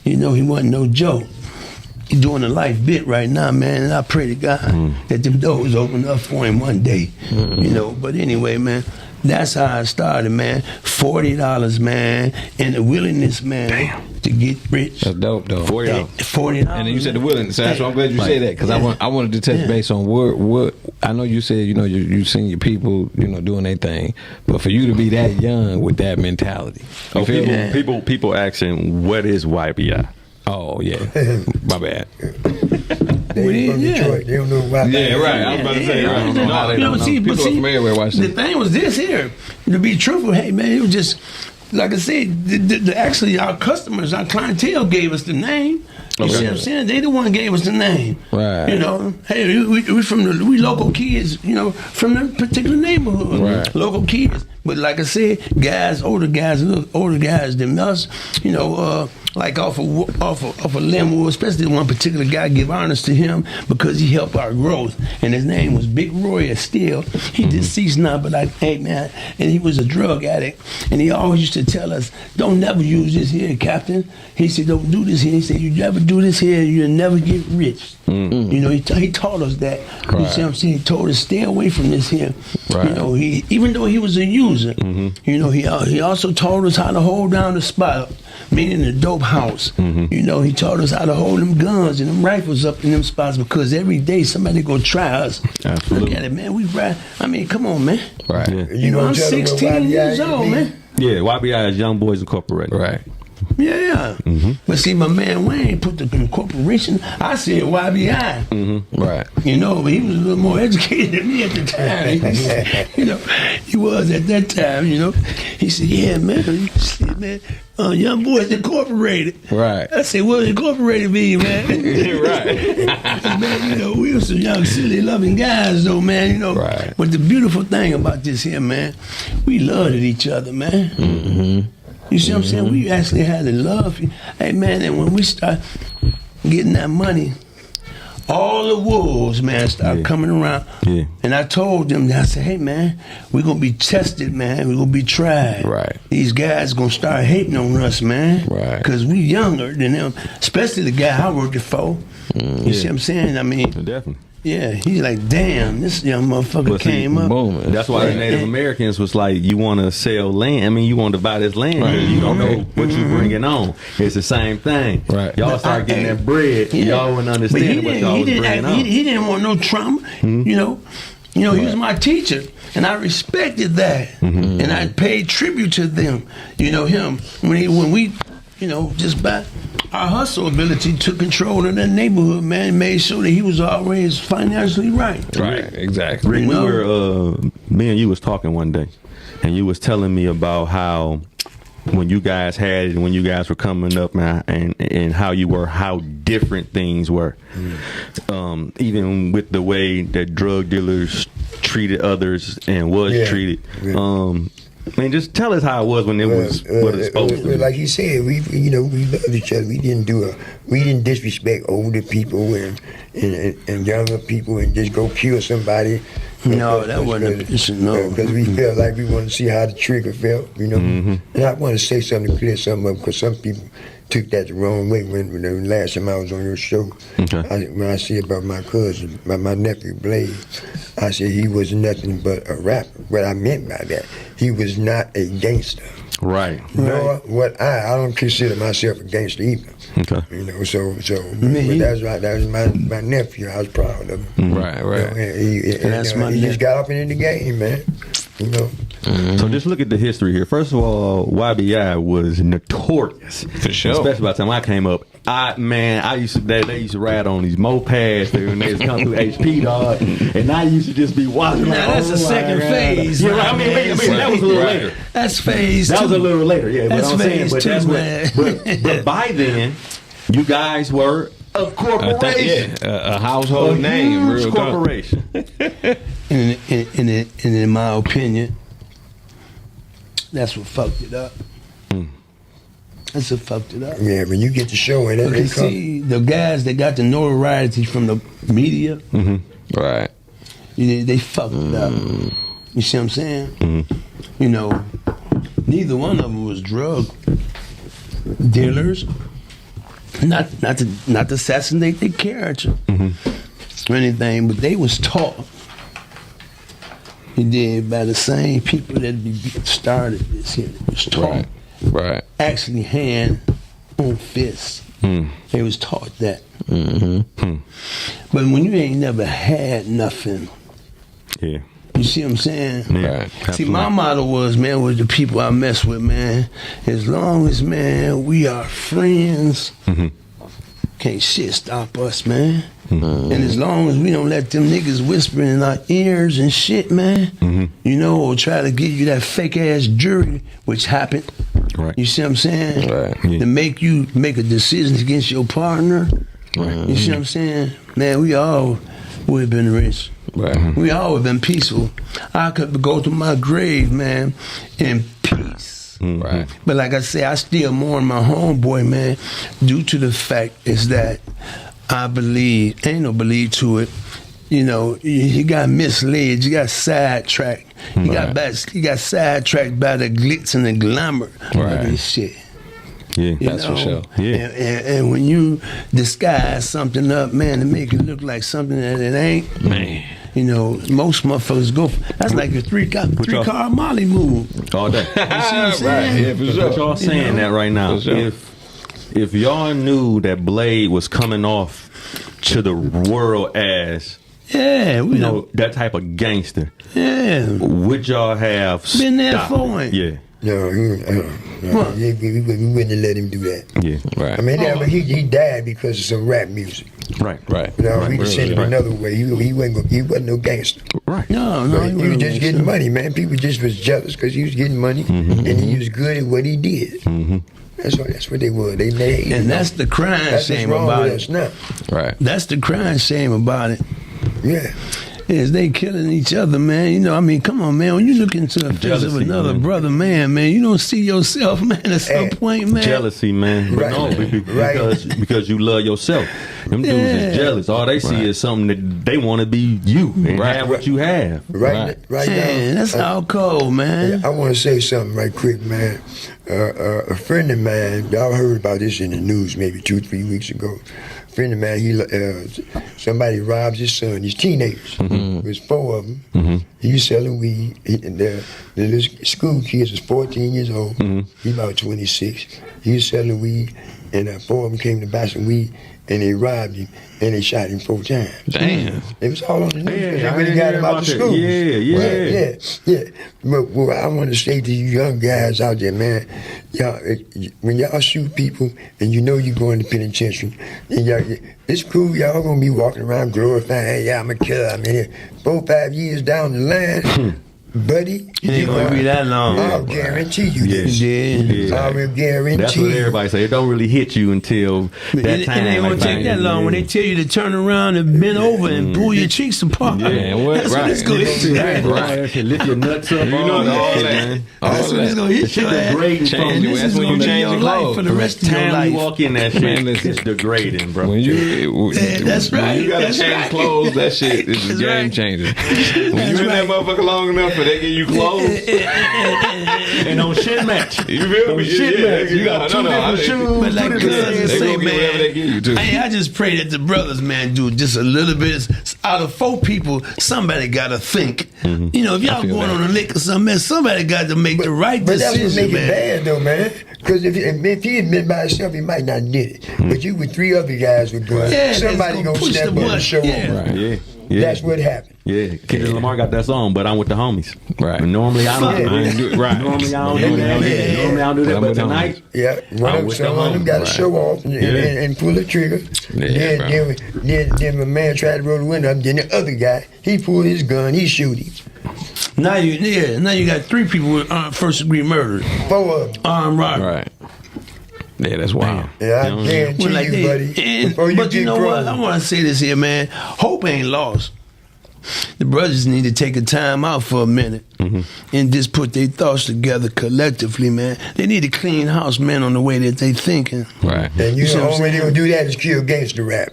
S2: you know, he wasn't no joke. He's doing a life bit right now, man, and I pray to God that them doors open up for him one day. You know, but anyway, man, that's how I started, man. $40, man, and the willingness, man, to get rich.
S3: That's dope, though.
S2: $40.
S3: And then you said the willingness. So I'm glad you said that because I wanted to touch base on what I know you said. You know, you seen your people, you know, doing their thing, but for you to be that young with that mentality, you feel me?
S1: People asking what is YBI.
S3: Oh yeah, my bad.
S5: They from Detroit. They don't know why.
S3: Yeah, right. I was about to say. Right. No, they don't know. People from everywhere watching.
S2: The thing was this here. To be truthful, hey man, it was just like I said. Actually, our customers, our clientele gave us the name. You see what I'm saying? They the one gave us the name.
S3: Right.
S2: You know, hey, we local kids. You know, from that particular neighborhood.
S3: Right.
S2: Local kids. But like I said, older guys than us. You know. Like off of Linwood, especially one particular guy, give honors to him because he helped our growth. And his name was Big Roy Steele. He deceased now, but hey man, and he was a drug addict. And he always used to tell us, don't never use this here, Captain. He said, don't do this here. He said, you never do this here, you'll never get rich. You know, he taught us that. Right. You see what I'm saying? He told us, stay away from this here.
S3: Right.
S2: You know, even though he was a user, you know, he also taught us how to hold down the spot, meaning the dope house. You know, he taught us how to hold them guns and them rifles up in them spots because every day somebody go try us.
S1: Absolutely.
S2: Look at it, man. We ride. I mean, come on, man.
S3: Right.
S1: Yeah.
S2: You know, I'm 16 years old, man.
S1: Yeah, YBI is Young Boys Incorporated.
S3: Right.
S2: Yeah. But see, my man Wayne put the incorporation. I said YBI.
S3: Right.
S2: You know, but he was a little more educated than me at the time. You know, he was at that time. You know, he said, "Yeah, man, you see, man, Young Boys Incorporated."
S3: Right.
S2: I said, "What Incorporated mean, man?"
S3: Right.
S2: Man, you know, we were some young, silly, loving guys, though, man. You know,
S3: Right.
S2: But the beautiful thing about this here, man, we loved each other, man. You see what I'm saying? We actually had to love. Hey, man, and when we start getting that money, all the wolves, man, started coming around.
S1: Yeah.
S2: And I told them, I said, hey, man, we're going to be tested, man. We're going to be tried.
S3: Right.
S2: These guys going to start hating on us, man.
S3: Right.
S2: Because we younger than them, especially the guy I worked for. You see what I'm saying? I mean,
S1: Definitely.
S2: yeah, he's like, damn, this young motherfucker
S1: But see,
S2: came up.
S3: Boom.
S1: That's why the Native Americans was like, you want to sell land. I mean, you want to buy this land. Right. You don't know what you bringing on. It's the same thing.
S3: Right.
S1: Y'all start getting that bread. Y'all wouldn't understand what y'all was bringing on.
S2: He didn't want no trauma. You know, he was my teacher, and I respected that, and I paid tribute to them. You know, him when we, you know, just by our hustle ability took control of that neighborhood, man, made sure that he was always financially right.
S3: Right. Exactly.
S1: Rick, we were, me and you was talking one day, and you was telling me about how when you guys had it, when you guys were coming up, man, and how you were, how different things were. Even with the way that drug dealers treated others and was treated. I mean, just tell us how it was when it was what it's supposed to be.
S5: Like he said, we loved each other. We didn't disrespect older people and younger people and just go kill somebody.
S2: No, that wasn't a mission, no.
S5: Because we felt like we wanted to see how the trigger felt, you know. And I want to say something to clear something up because some people took that the wrong way when the last time I was on your show.
S1: Okay.
S5: When I said about my cousin, my nephew Blade, I said he was nothing but a rapper. What I meant by that, he was not a gangster.
S1: Right.
S5: Nor what I don't consider myself a gangster either.
S1: Okay.
S5: You know, but that's right. That was my nephew. I was proud of him.
S3: Right.
S5: You know, he just got up into the game, man. You know.
S1: So just look at the history here. First of all, YBI was notorious.
S3: For sure.
S1: Especially by the time I came up. They used to ride on these mopeds when they was coming through HP, dog. And I used to just be watching.
S2: Now that's the second phase.
S1: Yeah, right. I mean, that was a little later.
S2: That's phase two.
S1: That was a little later, yeah.
S2: That's
S1: but I'm saying,
S2: phase
S1: but
S2: two,
S1: that's
S2: man.
S1: but by then, you guys were a corporation.
S3: A household name,
S1: huge
S3: real
S1: corporation.
S2: And in my opinion, that's what fucked it up. That's what fucked it up.
S5: Yeah, when you get the show and
S2: Because see, the guys that got the notoriety from the media,
S3: Right.
S2: they fucked it up. You see what I'm saying? You know, neither one of them was drug dealers. Not to assassinate their character or anything, but they was taught. You did by the same people that started this here. They was taught.
S3: Right.
S2: Actually, hand on fist. They was taught that. But when you ain't never had nothing,
S1: Yeah.
S2: you see what I'm saying?
S1: Yeah.
S3: Right.
S2: See, my motto was, man, with the people I mess with, man, as long as, man, we are friends, can't shit stop us, man. And as long as we don't let them niggas whisper in our ears and shit, man, you know, or try to give you that fake ass jury, which happened.
S1: Right.
S2: You see what I'm saying?
S3: Right.
S1: Yeah.
S2: To make you make a decision against your partner.
S1: Right.
S2: You see what I'm saying? Man, we all would have been rich.
S3: Right.
S2: We all would have been peaceful. I could go to my grave, man, in peace.
S3: Right.
S2: But like I say, I still mourn my homeboy, man, due to the fact is that I believe, ain't no believe to it, you know, he got misled, you got sidetracked. You got sidetracked by the glitz and the glamour of this shit.
S1: Yeah.
S2: You
S3: That's
S2: know?
S3: for sure.
S1: Yeah.
S2: And when you disguise something up, man, to make it look like something that it ain't,
S3: Man.
S2: you know, most motherfuckers go. That's like a three car Molly move.
S1: All day.
S2: You see what I'm saying?
S3: Right. Yeah, for sure.
S1: But y'all saying that right now.
S3: For sure.
S1: If y'all knew that Blade was coming off to the world as
S2: Yeah, we know.
S1: that type of gangster,
S2: Yeah,
S1: would y'all have
S2: Been there
S1: stopped
S2: for
S1: it?
S2: him.
S1: Yeah.
S5: No,
S2: What?
S5: we wouldn't have let him do that.
S1: Yeah.
S3: Right.
S5: I mean, he died because of some rap music.
S1: Right.
S3: Right.
S5: You know,
S1: Right.
S5: we could send him
S1: Right.
S5: another way. He wasn't no gangster.
S1: Right.
S2: No,
S5: But
S2: he
S5: he was
S2: wasn't
S5: just getting money, man. People just was jealous because he was getting money, and he was good at what he did. That's what they were. They made.
S2: And that's the crying
S5: that's what's
S2: shame
S5: wrong
S2: about
S5: with
S2: it.
S5: us now.
S3: Right.
S2: That's the crying shame about it.
S5: Yeah.
S2: Is they killing each other, man. You know, I mean, come on, man. When you look into the face of
S1: Jealousy,
S2: another
S1: man.
S2: brother, man, you don't see yourself, man, at some
S5: Hey,
S2: point, man.
S1: Jealousy, man.
S5: Right.
S1: No,
S5: Right.
S1: because you love yourself. Them dudes
S2: Yeah.
S1: is jealous. All they see is something that they want to be you and have what you have.
S5: Right
S2: Man,
S5: now.
S2: that's all cold, man.
S5: I want to say something right quick, man. A friend of mine, y'all heard about this in the news maybe 2-3 weeks ago. A friend of mine, somebody robbed his son. He's teenagers. It was 4 of them. He was selling weed. The little school kids was 14 years old. He about 26. He was selling weed, and 4 of them came to buy some weed, and they robbed him, and they shot him 4 times.
S3: Damn.
S5: It was all on the news.
S1: Yeah,
S5: They
S1: I
S5: really
S1: didn't
S5: got
S1: hear
S5: him out
S1: about
S5: the
S1: that.
S5: school.
S1: Yeah.
S5: Yeah. But what I want to say to you young guys out there, man, y'all, when y'all shoot people and you know you're going to penitentiary, and it's cool, y'all gonna be walking around glorifying, hey, yeah, I'm a killer. I mean, 4-5 years down the line, buddy,
S2: It ain't gonna be that long.
S5: I'll guarantee you
S1: Yeah.
S5: this.
S2: Yeah.
S5: I will guarantee
S1: That's what
S5: you.
S1: everybody say. It don't really hit you until that
S2: It
S1: time.
S2: ain't gonna take that long when they tell you to turn around and bend over and pull your cheeks apart.
S3: Yeah, what?
S2: That's when it's gonna hit you.
S1: Right. Lift your nuts up.
S3: You know
S1: all
S3: all
S1: shit,
S3: that.
S1: man.
S2: That's when it's gonna
S1: The
S2: hit
S1: shit
S2: your ass.
S1: degrading
S3: Change
S1: from
S3: your
S2: This
S3: ass
S2: is
S3: when
S2: gonna
S3: you
S2: be
S3: change
S2: your
S3: your
S2: life
S3: clothes.
S2: for the rest of your
S1: Time
S2: life.
S1: you walk in that shit,
S3: Man, listen.
S1: it's degrading, bro.
S3: When you
S2: That's right.
S3: When you gotta
S2: That's
S3: change
S2: right.
S3: clothes, that shit is a
S2: That's
S3: game
S2: right.
S3: changer. When you in that motherfucker long enough for they give you clothes,
S1: and on shit match.
S3: you feel me?
S1: Shit match. You got two different shoes.
S2: But like
S1: two
S2: Cuz
S1: different-
S3: They
S2: say,
S3: gonna get whatever they
S2: man,
S3: give you too.
S2: I just pray that the brothers, man, do just a little bit. Out of 4 people, somebody got to think. You know, if y'all
S3: feel
S2: going
S3: that.
S2: on a lick or something, man, somebody got to make the right
S5: But that's what
S2: decision,
S5: make it
S2: man.
S5: bad, though, man. Because if he had been by himself, he might not did it. But you with 3 other guys with guns,
S2: Yeah, that's
S5: somebody
S2: gonna
S5: gonna
S2: push
S5: step
S2: the
S5: up and
S2: button.
S5: show
S2: Yeah.
S5: him.
S3: Right.
S1: Yeah. Yeah.
S5: That's what happened.
S1: Yeah, Kendrick Lamar got that song, but I'm with the homies.
S3: Right.
S1: But normally I don't.
S5: Yeah.
S1: I ain't do it. Right. Normally I don't do that.
S5: Yeah.
S1: Normally I don't do that.
S3: I'm
S1: But
S3: with the
S1: tonight,
S5: Yeah,
S1: I'm with the
S5: some of them
S1: homies.
S5: got to
S3: Right.
S5: show off and pull the trigger.
S3: Yeah,
S5: then my man tried to roll the window up. Then the other guy, he pulled his gun, he shoot him.
S2: Now you got 3 people with first degree murder,
S5: 4 of them.
S2: armed robbery.
S3: Right. Yeah, that's wild.
S5: Yeah, I
S1: You know,
S5: guarantee
S2: Well, like
S5: you,
S2: they-
S5: buddy.
S2: and-
S5: Before you
S2: but
S5: get
S2: you know what?
S5: grown.
S2: I want to say this here, man. Hope ain't lost. The brothers need to take a time out for a minute and just put their thoughts together collectively, man. They need to clean house, man, on the way that they thinking.
S3: Right.
S5: And you
S2: see
S5: know,
S2: what I'm
S5: only
S2: saying?
S5: gonna do that is kill gangster rap.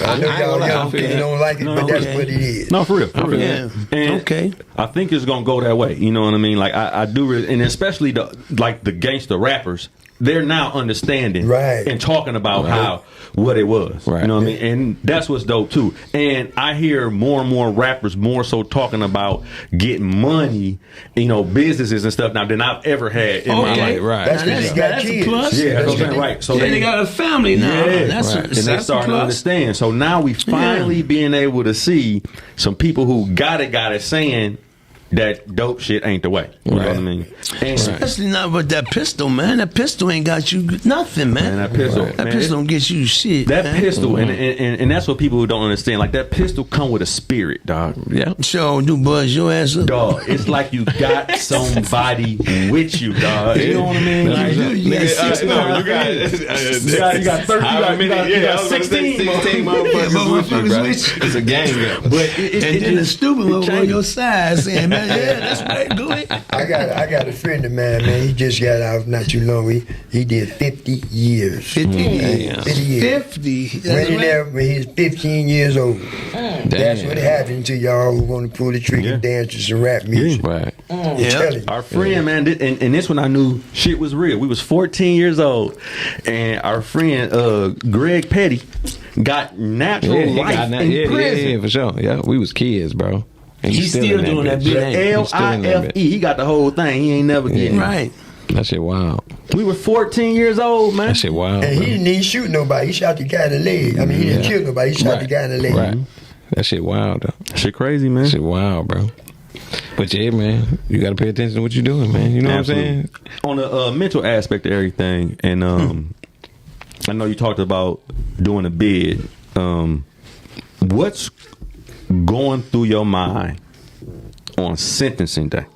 S5: I know
S3: I
S5: y'all
S3: ain't gonna
S5: young
S3: lie,
S5: people
S3: I feel
S5: don't like it,
S1: No,
S5: but that's
S2: okay.
S5: what it is.
S1: no, for real. For real.
S2: Yeah.
S1: And
S2: Okay.
S1: I think it's gonna go that way. You know what I mean? Like I do, and especially the gangster rappers. They're now understanding
S5: Right.
S1: and talking about how what it was.
S3: Right.
S1: You know what I mean? And that's what's dope too. And I hear more and more rappers more so talking about getting money, businesses and stuff now than I've ever had in my
S2: Okay.
S1: life.
S3: Right.
S5: That's
S2: Now,
S5: because they got
S2: that's a
S5: kids.
S2: plus.
S1: Yeah, that's what I'm
S5: what
S1: saying.
S5: they-
S1: Right. So
S2: Then they got a family now.
S1: Yeah,
S2: That's
S3: right.
S2: a,
S1: and they
S2: that's a
S1: starting to
S2: plus.
S1: understand. So now we finally being able to see some people who got it saying that dope shit ain't the way. You know what I mean? And
S2: Especially not with that pistol, man. That pistol ain't got you nothing, man.
S1: that pistol,
S2: That
S1: man,
S2: pistol don't get you shit.
S1: that
S2: man.
S1: pistol, and that's what people who don't understand. Like that pistol come with a spirit, dog.
S3: Yeah.
S2: Sure do buzz your ass up.
S1: Dog, it's like you got somebody with you, dog. You know what I mean? Like,
S2: You got 6
S1: you got 30, you got 16
S2: motherfuckers with you.
S3: It's a gang.
S1: But
S2: And then the stupid
S1: it
S2: one on
S1: changes.
S2: your side saying, man, yeah, that's right, go ahead.
S5: I got a friend of mine, man. He just got out not too long. He did 50 years.
S2: 50 years.
S5: 50 years.
S2: 50. That's
S5: Went in
S2: right.
S5: there when he was 15 years old. That's what happened to y'all who want to pull the trigger,
S1: Yeah.
S5: dances, and rap music.
S3: Right.
S5: I'm telling you.
S1: Our friend, man, and this when I knew shit was real. We was 14 years old, and our friend Greg Petty got natural
S3: He
S1: life
S3: got
S1: in prison.
S3: yeah, for sure. Yeah, we was kids, bro. And
S2: He's still
S3: in
S2: doing that
S3: bitch.
S2: bit,
S1: The
S2: ain't he?
S3: He's still in that
S1: LIFE, he got the whole thing. He ain't never getting it.
S2: Right.
S3: That shit wild.
S1: We were 14 years old, man.
S3: That shit wild.
S5: And
S3: bro.
S5: he didn't even shoot nobody. He shot the guy in the leg. I mean, he didn't kill nobody. He shot the guy in the leg.
S3: Right. That shit wild, though.
S1: Shit crazy, man.
S3: That shit wild, bro. But yeah, man, you got to pay attention to what you're doing, man. You know
S1: Absolutely.
S3: what I'm saying?
S1: On the mental aspect of everything, and I know you talked about doing a bid. What's going through your mind on sentencing day?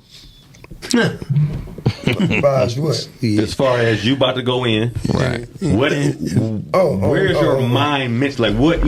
S5: As far as what?
S1: As far as you about to go in,
S3: Right.
S1: what? Where's your mind mentally? Like what?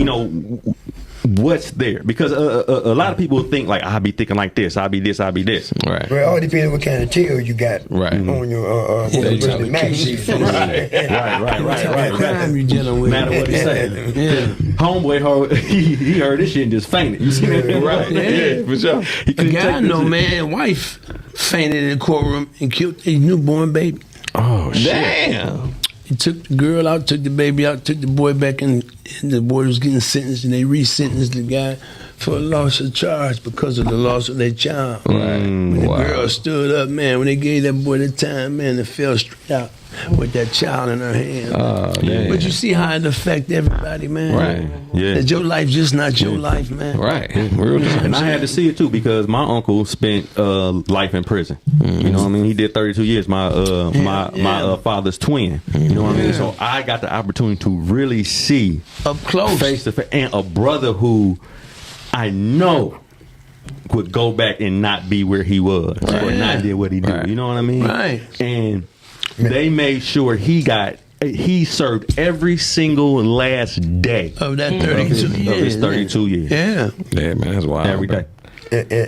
S1: What's there? Because a lot of people think like I'll be thinking like this. I'll be this. I'll be this.
S3: Right.
S5: Well, it all depends on what kind of tail you got
S3: Right.
S5: on your
S3: you
S5: the
S3: try to
S5: match
S3: keep-
S5: sheet.
S1: Right.
S2: Crime you dealing with.
S1: Matter what he say.
S2: Yeah.
S1: Homeboy, he heard this shit and just fainted. You see that?
S3: Right. Yeah, for sure.
S1: He
S2: A
S1: couldn't
S2: guy I
S1: take
S2: know,
S1: this
S2: man, wife fainted in the courtroom and killed a newborn baby.
S1: Oh shit!
S3: Damn.
S2: He took the girl out, took the baby out, took the boy back, and the boy was getting sentenced, and they re-sentenced the guy for a loss of charge because of the loss of their child.
S3: Right.
S2: When the
S3: Wow.
S2: girl stood up, man, when they gave that boy the time, man, it fell straight out with that child in her hand.
S3: Oh, damn.
S2: But you see how it affect everybody, man.
S3: Right.
S1: Yeah.
S2: That your life just not your life, man.
S3: Right. Real time.
S1: And I had to see it too because my uncle spent life in prison. You know what I mean? He did 32 years. My father's twin. You know what I mean? So I got the opportunity to really see
S2: Up close.
S1: face to face, and a brother who I know would go back and not be where he was or not did what he did.
S3: Right.
S1: You know what I mean?
S2: Right.
S1: And they made sure he served every single last day
S2: Of that 32 years.
S1: of his 32 years.
S2: Yeah.
S3: Yeah, man, that's wild.
S1: Every
S3: bro.
S1: day.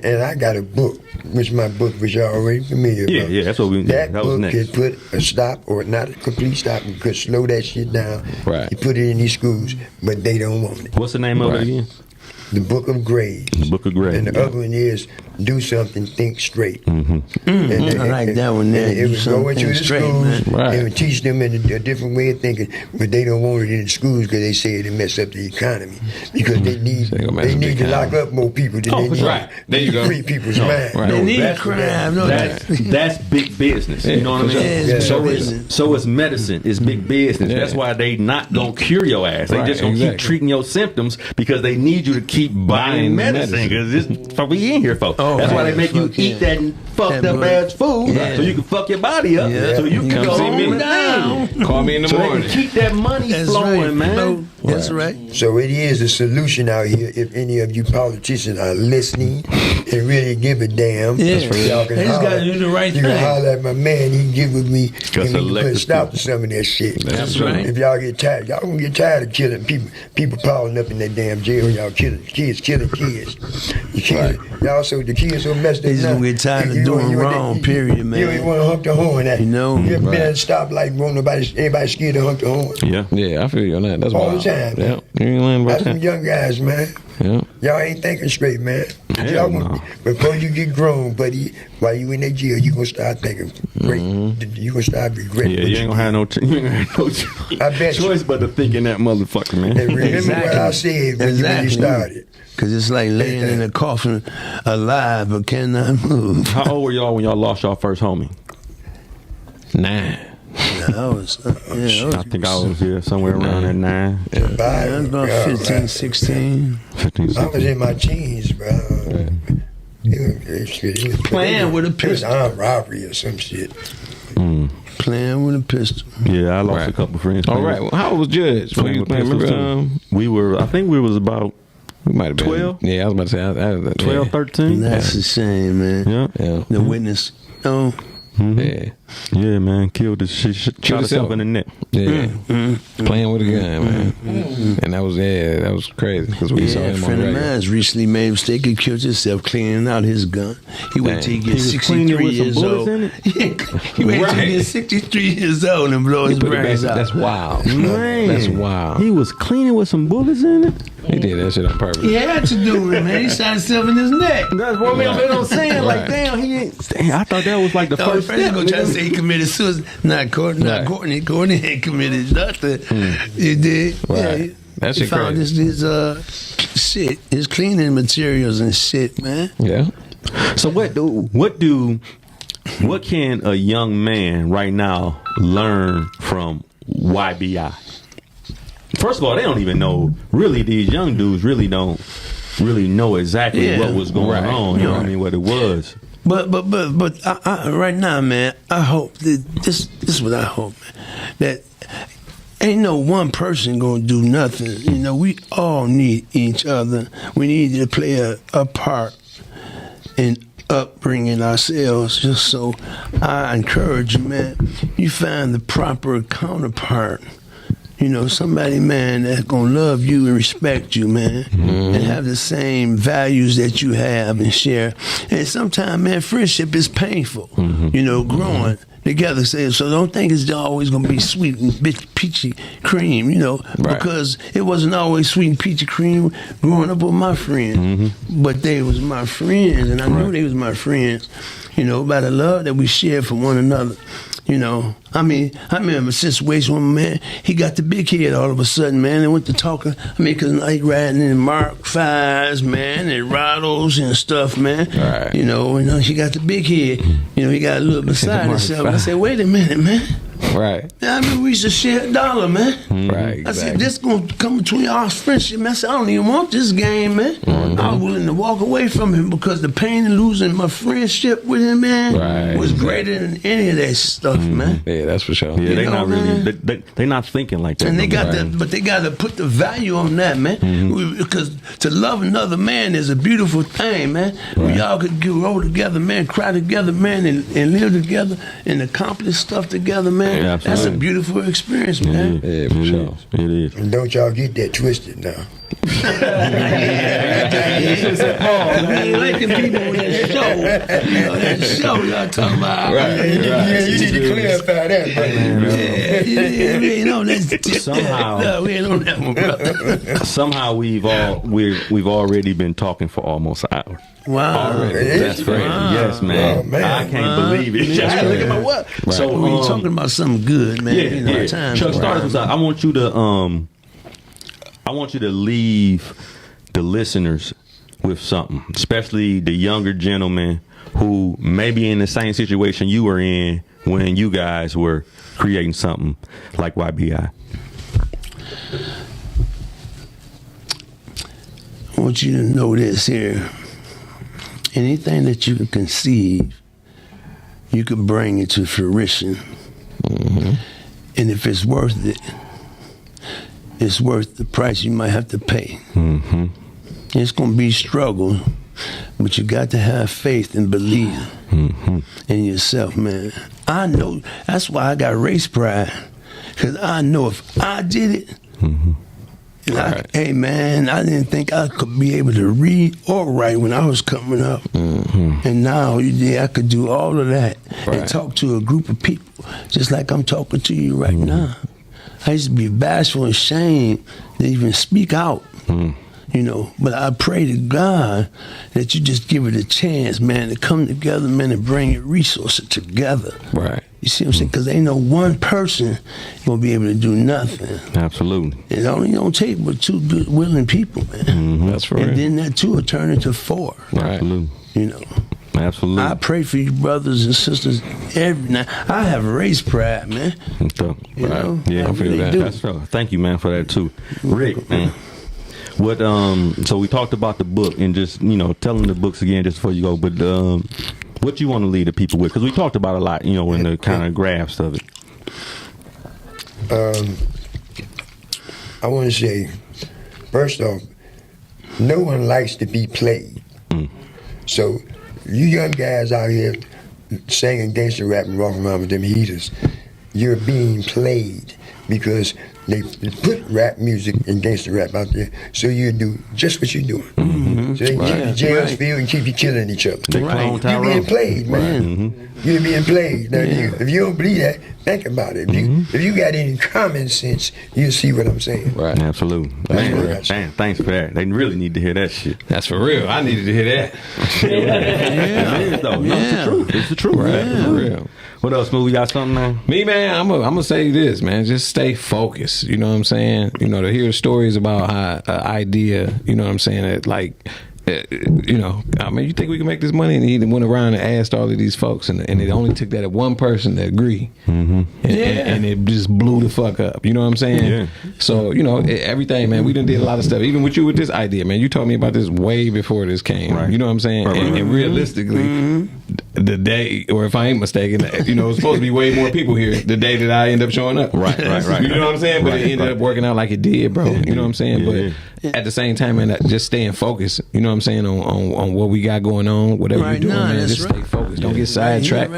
S5: And I got a book, which my book, which you're already familiar with.
S1: Yeah, that's what we.
S5: That
S1: That was
S5: book
S1: next.
S5: could put a stop, or not a complete stop, but could slow that shit down.
S3: Right.
S5: You put it in these schools, but they don't want it.
S1: What's the name of it
S3: Right.
S1: again?
S5: The Book of Grades.
S1: The Book of Grades.
S5: And the other one is Do Something, Think Straight.
S2: I like that one there.
S5: It
S2: Do
S5: was
S2: something,
S5: going to
S2: think
S5: the
S2: straight,
S5: schools.
S2: man.
S3: Right.
S5: They would teach them in a different way of thinking, but they don't want it in the schools because they say it'll mess up the economy. Because they need
S3: They gonna mess up the
S5: to lock
S3: economy.
S5: up more people than they
S1: for
S5: need
S1: sure.
S3: Right. There you
S5: to
S3: go.
S5: free people's mind.
S3: Right.
S2: They need
S1: That's-
S2: crime. No,
S1: That's big business. You know what I mean?
S2: Yeah, it's
S1: so,
S2: big
S1: it's,
S2: business.
S1: so it's medicine. It's big business.
S3: Yeah.
S1: That's why they not gonna cure your ass. They
S3: Right,
S1: just gonna keep
S3: exactly.
S1: treating your symptoms because they need you to keep buying medicine because it's what we in here for.
S2: Oh,
S1: that's why they make you
S2: fuck
S1: eat
S2: yeah.
S1: that fucked
S2: That
S1: up ass food
S2: Yeah.
S1: so you can fuck your body up
S2: Yeah.
S1: so you can
S3: Come
S1: go
S3: see
S1: home
S3: me.
S1: and down.
S3: Call me in the
S1: So they
S3: morning.
S1: can keep that money
S2: That's
S1: flowing,
S2: right,
S1: man.
S2: That's right.
S5: So it is a solution out here if any of you politicians are listening and really give a damn.
S2: Yeah.
S5: Y'all can
S2: They just
S5: holler.
S2: gotta do the right
S5: You can
S2: thing.
S5: holler at my man. He can get with me and we can put a
S1: elected
S5: stop to some of that shit.
S2: That's right.
S5: If y'all get tired, y'all gonna get tired of killing people. People piling up in that damn jail. Y'all killing kids. You can't. Y'all so the kids so messed up.
S2: They just
S5: now.
S2: gonna get tired of
S5: You
S2: doing
S5: want-
S2: wrong, period, man.
S5: You ain't want to hump the horn at.
S2: You know?
S5: You ever been at a stoplight? Won't anybody scared to hump the horn?
S1: Yeah.
S3: Yeah, I feel you on that. That's
S5: All
S3: wild.
S5: the time,
S3: Yeah,
S5: man.
S3: you ain't lying about
S5: That's some
S3: that.
S5: young guys, man.
S3: Yeah.
S5: Y'all ain't thinking straight, man.
S1: Hell
S5: Y'all
S1: no.
S5: gonna, before you get grown, buddy, while you in that jail, you gonna start thinking, great. You gonna start regretting.
S1: Yeah,
S5: what
S1: you ain't gonna have no, you ain't gonna have no
S5: I bet you.
S1: choice but to think in that motherfucker, man.
S5: And remember what I said when you really started.
S2: Because it's like laying in a coffin alive but cannot move.
S1: How old were y'all when y'all lost y'all first homie?
S3: 9.
S2: I was,
S1: I think I was here somewhere around at 9,
S2: I was about 15, 16.
S1: 15,
S5: I was
S1: 16.
S5: in my teens, bro. It was
S2: Playing with a
S5: It was
S2: pistol.
S5: armed robbery or some shit.
S2: Playing with a pistol.
S1: Yeah, I lost
S3: Right.
S1: a couple friends.
S3: All right. Well, how old was Judge when
S1: Playing
S3: you
S1: with
S3: was playing?
S1: pistols,
S3: Remember,
S1: too. We were, I think we was about
S3: we might have been
S1: 12?
S3: Yeah, I was about to say. I was
S1: 12, 13.
S2: That's a shame, man.
S1: Yeah.
S3: Yeah.
S2: The witness. Oh,
S3: Yeah.
S1: Yeah, man. Killed the shit. Shot
S3: Killed
S1: herself
S3: herself.
S1: in the neck.
S3: Yeah. Playing with a gun, man. And that was crazy because we saw
S2: yeah, a
S3: him on
S2: friend
S3: the
S2: of
S3: radio.
S2: mine's recently made a mistake. He killed himself cleaning out his gun. He waited till he
S1: He
S2: gets
S1: was cleaning
S2: 63
S1: with some
S2: years
S1: bullets
S2: old.
S1: in it?
S2: He waited till he
S3: Right.
S2: gets 63 years old and blow his
S3: Put it
S2: brains
S3: back-
S2: out.
S3: That's wild.
S1: Man.
S3: That's wild.
S1: He was cleaning with some bullets in it.
S3: He did that shit on purpose.
S2: He had to do it, man. He shot himself in his neck.
S1: That's what I'm saying. Like,
S3: Right.
S1: damn, he ain't. Damn, I thought that was like the
S2: No,
S1: first
S2: first
S1: step.
S2: gonna try to say he committed suicide. Not Courtney. Not
S3: Right.
S2: Courtney. Courtney ain't committed nothing. He did.
S3: Right.
S2: Yeah, he,
S3: That
S2: he
S3: shit
S2: found
S3: crazy.
S2: his shit, his cleaning materials and shit, man.
S3: Yeah.
S1: So what can a young man right now learn from YBI? First of all, they don't even know. Really, these young dudes really don't really know exactly
S2: Yeah.
S1: what was going
S3: Right.
S1: on. You know what I mean? What it was.
S2: But I, right now, man, I hope that this is what I hope, man, that ain't no one person gonna do nothing. You know, we all need each other. We need to play a part in upbringing ourselves. Just so I encourage you, man, you find the proper counterpart. You know, somebody, man, that's gonna love you and respect you, man, and have the same values that you have and share. And sometimes, man, friendship is painful. You know, growing together. So don't think it's always gonna be sweet and peachy cream. You know,
S3: Right.
S2: because it wasn't always sweet and peachy cream growing up with my friends, but they was my friends, and I knew they was my friends. You know, by the love that we shared for one another. You know, I mean, I remember a situation when man, he got the big head all of a sudden, man, and went to talking. I mean, because like riding in Mark 5s, man, and Rados and stuff, man.
S3: Right.
S2: You know, he got the big head. You know, he got a little beside
S3: Mark
S2: himself. I
S3: 5.
S2: said, wait a minute, man.
S3: Right.
S2: I mean, we used to share $1, man.
S3: Right.
S2: I said,
S3: Exactly.
S2: this gonna come between our friendship, man. I said, I don't even want this game, man. I was willing to walk away from him because the pain of losing my friendship with him, man,
S3: Right.
S2: was greater than any of that stuff, man.
S3: Yeah, that's for sure.
S1: Yeah,
S2: You
S1: they
S2: know,
S1: not
S2: man.
S1: really. They not thinking like that.
S2: And they
S1: no
S2: got
S1: more.
S2: but they got to put the value on that, man. Because to love another man is a beautiful thing, man. We all could grow together, man, cry together, man, and live together and accomplish stuff together, man.
S1: Yeah,
S2: That's a
S1: absolutely.
S2: beautiful experience, man.
S3: Yeah, for
S1: It
S3: sure.
S1: is. It is.
S5: And don't y'all get that twisted now.
S2: We ain't like the people on that show. You know, that show y'all talking about.
S5: You need to clarify that, brother.
S2: Yeah, we ain't on that.
S1: Somehow.
S2: No, we ain't on that one, brother.
S1: Somehow we've already been talking for almost an hour.
S2: Wow.
S1: That's crazy. Yes, man.
S5: Oh, man.
S1: I can't believe it.
S2: Yeah.
S1: I had to look at my what. So
S2: We talking about something good, man.
S1: yeah,
S2: You know,
S1: yeah.
S2: time.
S1: Chuck, start us with something. I want you to leave the listeners with something, especially the younger gentlemen who may be in the same situation you were in when you guys were creating something like YBI.
S2: want you to know this here. Anything that you can conceive, you can bring it to fruition. Mm-hmm. And if it's worth it, it's worth the price you might have to pay. Mm-hmm. It's going to be struggle, but you got to have faith and believe in yourself, man. I know, that's why I got race pride, because I know if I did it, and hey man, I didn't think I could be able to read or write when I was coming up. And now I could do all of that and talk to a group of people just like I'm talking to you right now. I used to be bashful and ashamed to even speak out. You know, but I pray to God that you just give it a chance, man, to come together, man, and bring your resources together. Right. You see what I'm saying? Because ain't no one person gonna be able to do nothing.
S1: Absolutely.
S2: It only don't take but two good, willing people, man.
S3: That's right.
S2: And then that two will turn into four.
S1: Right. Absolutely.
S2: You know.
S1: Absolutely.
S2: I pray for you brothers and sisters every night. I have race pride, man. You know?
S1: Yeah, I
S2: really
S1: that.
S2: do.
S1: That's right. Thank you, man, for that too. Rick, man. What so we talked about the book and just, you know, tell them the books again just before you go, but what you want to leave the people with? Because we talked about a lot, you know, in the kind of graphs of it.
S5: I want to say, first off, no one likes to be played. So you young guys out here singing gangster rap and walking around with them heaters, you're being played because they put rap music and gangster rap out there, so you do just what you're doing. So they keep your jails filled and keep you killing each other. You're being played, man. You're being played. Now, if you don't believe that, think about it. If you got any common sense, you'll see what I'm saying.
S1: Right. Absolutely. Man, thanks for that. They really need to hear that shit.
S3: That's for real. I needed to hear that.
S1: It is, though. No, it's the truth. It's the truth.
S3: Right. For real.
S1: What else, Smooth? We got something, man?
S3: Me, man, I'm gonna say this, man. Just stay focused. You know what I'm saying? You know, to hear stories about how an idea, you know what I'm saying, that like, you know, I mean, you think we can make this money? And he went around and asked all of these folks, and it only took that one person to agree, and it just blew the fuck up. You know what I'm saying? Yeah. So, you know, everything, man. We done did a lot of stuff. Even with you with this idea, man. You told me about this way before this came. Right. You know what I'm saying? And realistically, the day, or if I ain't mistaken, you know, it's supposed to be way more people here the day that I end up showing up. Right. You know what I'm saying? But it ended up working out like it did, bro. You know what I'm saying? But at the same time, man, just staying focused. You know what I'm saying, on what we got going on, whatever you're doing, man. Just stay focused. Don't get sidetracked.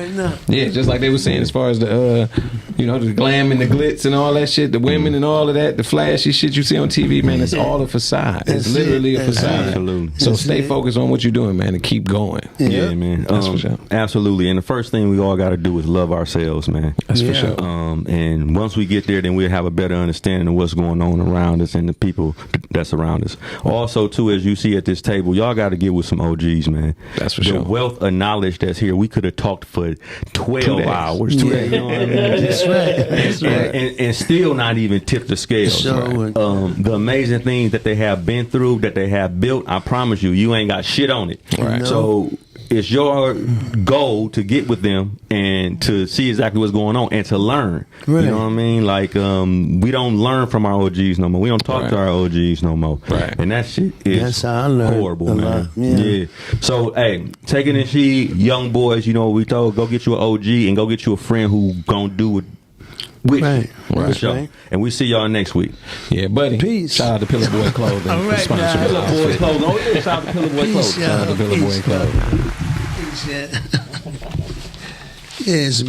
S3: Yeah, just like they were saying, as far as the you know, the glam and the glitz and all that shit, the women and all of that, the flashy shit you see on TV, man, it's all a facade. It's literally a facade. Absolutely. So stay focused on what you're doing, man, and keep going.
S1: Yeah, man.
S3: That's for sure.
S1: Absolutely. And the first thing we all got to do is love ourselves, man.
S3: That's for sure.
S1: And once we get there, then we'll have a better understanding of what's going on around us and the people that's around us. Also, too, as you see at this table, y'all got to get with some OGs, man.
S3: That's for sure.
S1: The wealth of knowledge that's here, we could have talked for 12 hours. 2 days. You know what I mean?
S2: That's right. That's right.
S1: And still not even tip the scales.
S2: Sure.
S1: The amazing things that they have been through, that they have built, I promise you ain't got shit on it.
S2: Right.
S1: So it's your goal to get with them and to see exactly what's going on and to learn. Right. You know what I mean? Like, we don't learn from our OGs no more. We don't talk to our OGs no more. Right. And that shit is
S2: That's how I learned
S1: horrible, man. Yeah. So, hey, taking this shit, young boys, you know what we told, go get you an OG and go get you a friend who gonna do it with you. Right. Sure. And we see y'all next week.
S3: Yeah, buddy. Peace. Shout out to Pillar Boy Clothing.
S2: All right,
S1: Pillar Boy Clothing. Oh, yeah. Shout out to Pillar Boy Clothing.
S3: Shout out to Pillar Boy Clothing.
S2: Yes.